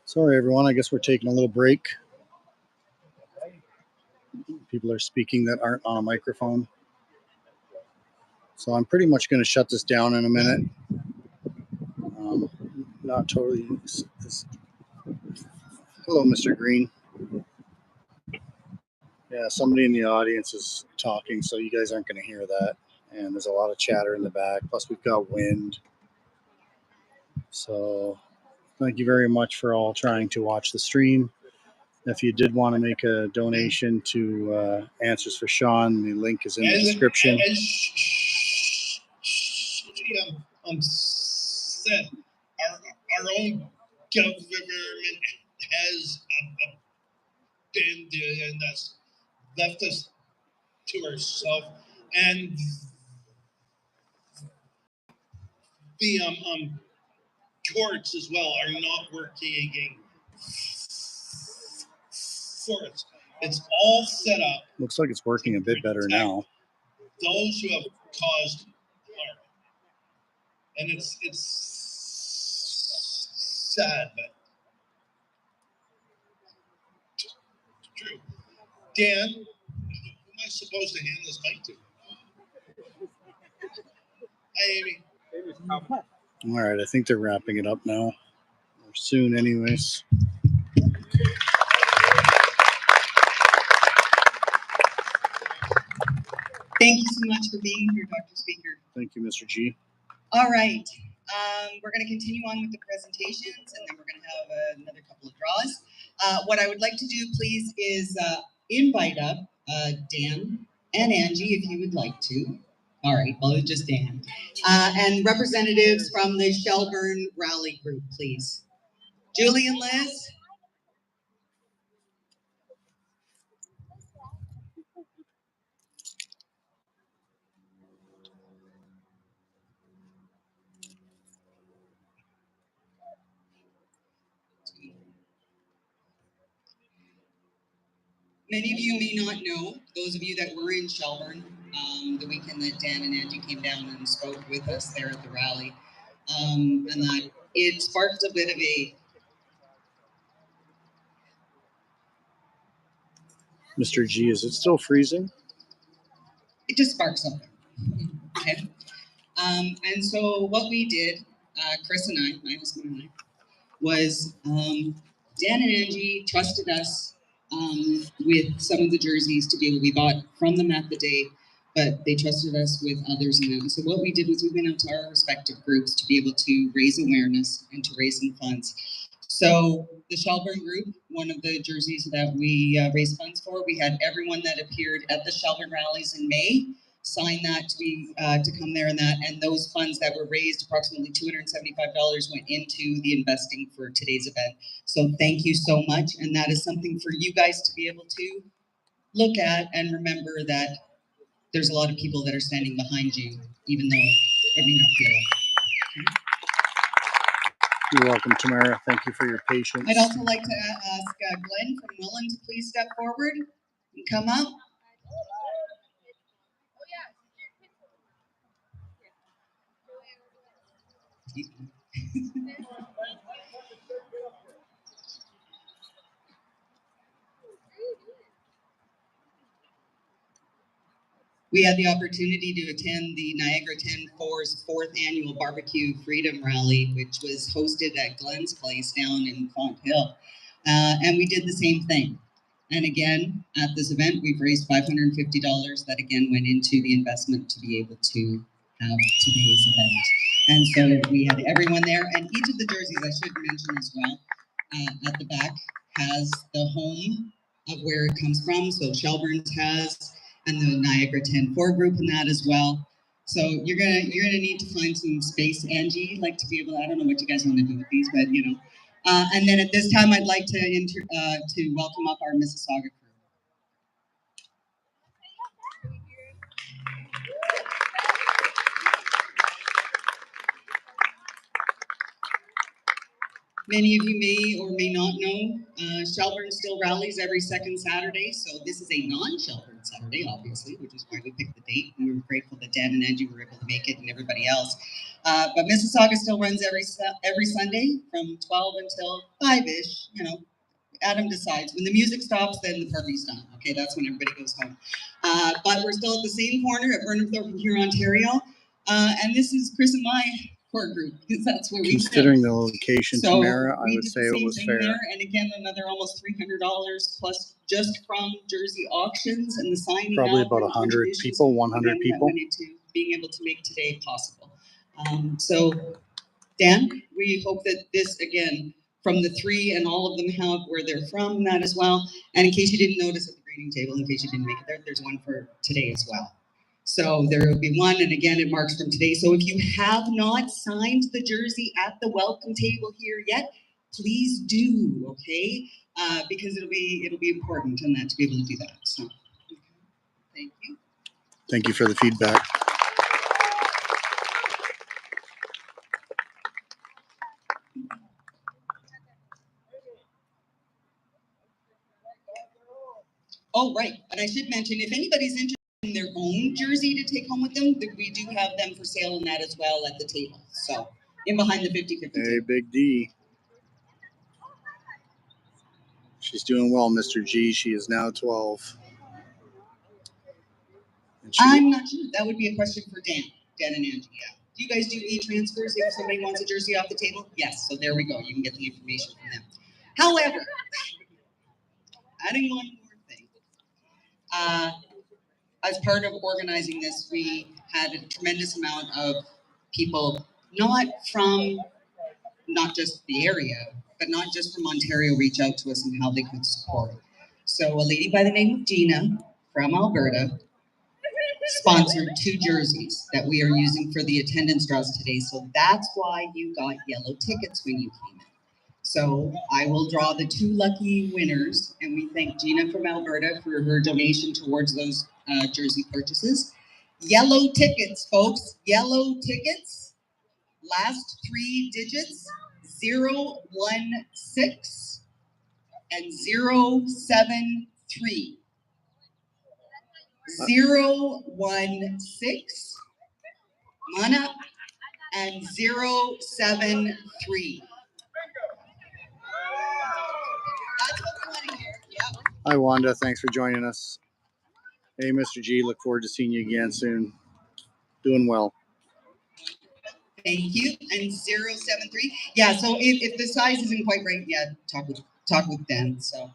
[SPEAKER 1] Sorry, everyone. I guess we're taking a little break. People are speaking that aren't on a microphone. So I'm pretty much going to shut this down in a minute. Not totally. Hello, Mr. Green. Yeah, somebody in the audience is talking, so you guys aren't going to hear that. And there's a lot of chatter in the back. Plus, we've got wind. So thank you very much for all trying to watch the stream. If you did want to make a donation to Answers for Sean, the link is in the description.
[SPEAKER 7] Said our own government has abandoned us, left us to ourselves, and the courts as well are not working for us. It's all set up.
[SPEAKER 1] Looks like it's working a bit better now.
[SPEAKER 7] Those who have caused harm, and it's sad, but true. Dan, who am I supposed to hand this mic to? Hi, Amy.
[SPEAKER 1] All right, I think they're wrapping it up now. Or soon, anyways.
[SPEAKER 2] Thank you so much for being here, Dr. Speaker.
[SPEAKER 1] Thank you, Mr. G.
[SPEAKER 2] All right. We're going to continue on with the presentations, and then we're going to have another couple of draws. What I would like to do, please, is invite up Dan and Angie, if you would like to. All right, well, just Dan. And representatives from the Shelburne Rally Group, please. Julie and Liz. Many of you may not know, those of you that were in Shelburne, the weekend that Dan and Angie came down and spoke with us there at the rally, and that it sparked a bit of a...
[SPEAKER 1] Mr. G, is it still freezing?
[SPEAKER 2] It just sparked something, okay? And so what we did, Chris and I, my husband and I, was Dan and Angie trusted us with some of the jerseys to be able, we bought from them at the day, but they trusted us with others in them. So what we did was we went out to our respective groups to be able to raise awareness and to raise some funds. So the Shelburne group, one of the jerseys that we raised funds for, we had everyone that appeared at the Shelburne rallies in May sign that to be to come there, and those funds that were raised, approximately $275, went into the investing for today's event. So thank you so much, and that is something for you guys to be able to look at and remember that there's a lot of people that are standing behind you, even though it may not feel it.
[SPEAKER 1] You're welcome, Tamara. Thank you for your patience.
[SPEAKER 2] I'd also like to ask Glenn from Welland to please step forward and come up. We had the opportunity to attend the Niagara 10-4's 4th annual Barbecue Freedom Rally, which was hosted at Glenn's Place down in Font Hill. And we did the same thing. And again, at this event, we've raised $550 that again went into the investment to be able to have today's event. And so we had everyone there, and each of the jerseys, I should mention as well, at the back has the home of where it comes from. So Shelburne's has, and the Niagara 10-4 group in that as well. So you're gonna need to find some space, Angie, like to be able to, I don't know what you guys want to do with these, but you know. And then at this time, I'd like to welcome up our Mississauga crew. Many of you may or may not know, Shelburne still rallies every second Saturday, so this is a non-Shelburne Saturday, obviously, which is why we picked the date, and we were grateful that Dan and Angie were able to make it, and everybody else. But Mississauga still runs every Sunday from 12 until 5-ish, you know. Adam decides. When the music stops, then the party's done. Okay, that's when everybody goes home. But we're still at the same corner at Burnhamthorpe in here, Ontario. And this is Chris and my core group, because that's where we live.
[SPEAKER 1] Considering the location,
[SPEAKER 2] So
[SPEAKER 1] Tamara, I
[SPEAKER 2] we
[SPEAKER 1] would
[SPEAKER 2] did
[SPEAKER 1] say
[SPEAKER 2] the
[SPEAKER 1] it
[SPEAKER 2] same
[SPEAKER 1] was
[SPEAKER 2] thing
[SPEAKER 1] fair.
[SPEAKER 2] there. And again, another almost $300 plus just from jersey auctions and the signing.
[SPEAKER 1] Probably
[SPEAKER 2] up
[SPEAKER 1] about
[SPEAKER 2] and
[SPEAKER 1] 100
[SPEAKER 2] contributions,
[SPEAKER 1] people, 100
[SPEAKER 2] again,
[SPEAKER 1] people.
[SPEAKER 2] that went into being able to make today possible. So Dan, we hope that this, again, from the three, and all of them have where they're from, that as well. And in case you didn't notice at the grading table, in case you didn't make it there, there's one for today as well. So there will be one, and again, it marks from today. So if you have not signed the jersey at the welcome table here yet, please do, okay? Because it'll be important in that to be able to do that. So, thank you.
[SPEAKER 1] Thank you for the feedback.
[SPEAKER 2] Oh, right. And I should mention, if anybody's interested in their own jersey to take home with them, we do have them for sale in that as well at the table. So, in behind the 50-50
[SPEAKER 1] Hey,
[SPEAKER 2] table.
[SPEAKER 1] Big D. She's doing well, Mr. G. She is now 12.
[SPEAKER 2] I'm not sure. That would be a question for Dan and Angie. Yeah. Do you guys do e-transfers if somebody wants a jersey off the table? Yes. So there we go. You can get the information from them. However, adding one more thing. As part of organizing this, we had a tremendous amount of people, not just the area, but not just from Ontario, reach out to us and how they could support. So a lady by the name of Gina from Alberta sponsored 2 jerseys that we are using for the attendance draws today. So that's why you got yellow tickets when you came in. So I will draw the 2 lucky winners, and we thank Gina from Alberta for her donation towards those jersey purchases. Yellow tickets, folks, yellow tickets. Last 3 digits, 016 and 073. 016, Mana, and 073. That's what we want to hear. Yep.
[SPEAKER 1] Hi, Wanda. Thanks for joining us. Hey, Mr. G. Look forward to seeing you again soon. Doing well.
[SPEAKER 2] Thank you. And 073. Yeah, so if the size isn't quite right, yeah, talk with Dan. So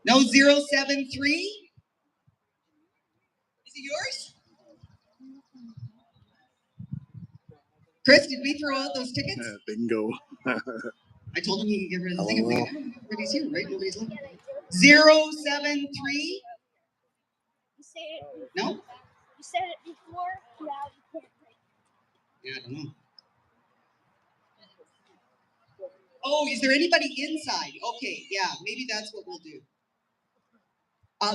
[SPEAKER 2] no 073. Is it yours? Chris, did we throw out those tickets?
[SPEAKER 1] Bingo.
[SPEAKER 2] I told him he could get rid of the thing.
[SPEAKER 1] Hello.
[SPEAKER 2] Everybody's here, right? Nobody's looking. 073.
[SPEAKER 8] You say it before.
[SPEAKER 2] No?
[SPEAKER 8] You said it before. Now you can't.
[SPEAKER 2] Yeah, I don't know. Oh, is there anybody inside? Okay, yeah, maybe that's what we'll do.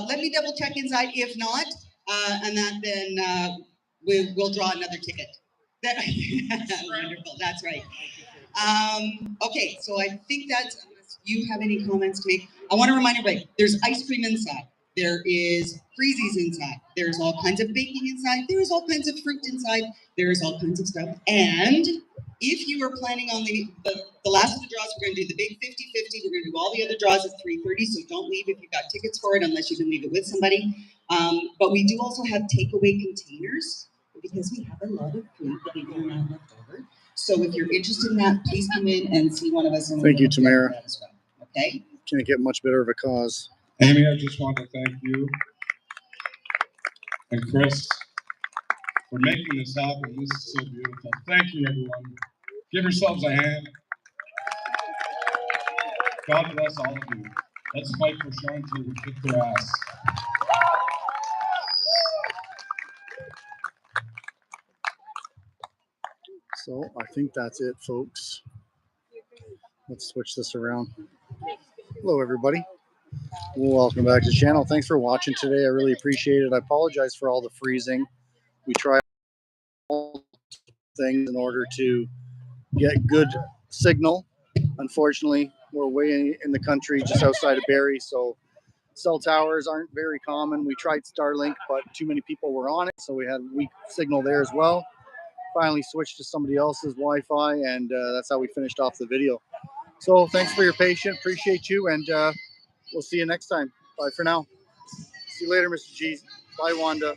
[SPEAKER 2] Let me double check inside. If not, and then we'll draw another ticket. Wonderful, that's right. Okay, so I think that's, unless you have any comments to make. I want to remind everybody, there's ice cream inside. There is freezies inside. There's all kinds of baking inside. There's all kinds of fruit inside. There's all kinds of stuff. And if you are planning on the last of the draws, we're going to do the big 50-50. We're going to do all the other draws at 3:30, so don't leave if you've got tickets for it, unless you can leave it with somebody. But we do also have takeaway containers because we have a lot of food that we can have left over. So if you're interested in that, please come in and see one of us. And
[SPEAKER 1] Thank you, Tamara.
[SPEAKER 2] as well. Okay.
[SPEAKER 1] Can't get much better of a cause.
[SPEAKER 5] Amy, I just want to thank you and Chris for making this happen. This is so beautiful. Thank you, everyone. Give yourselves a hand. God bless all of you. Let's fight for Sean to kick their ass.
[SPEAKER 1] So I think that's it, folks. Let's switch this around. Hello, everybody. Welcome back to the channel. Thanks for watching today. I really appreciate it. I apologize for all the freezing. We try all things in order to get good signal. Unfortunately, we're way in the country just outside of Barrie, so cell towers aren't very common. We tried Starlink, but too many people were on it, so we had weak signal there as well. Finally switched to somebody else's Wi-Fi, and that's how we finished off the video. So thanks for your patience. Appreciate you, and we'll see you next time. Bye for now. See you later, Mr. G. Bye, Wanda.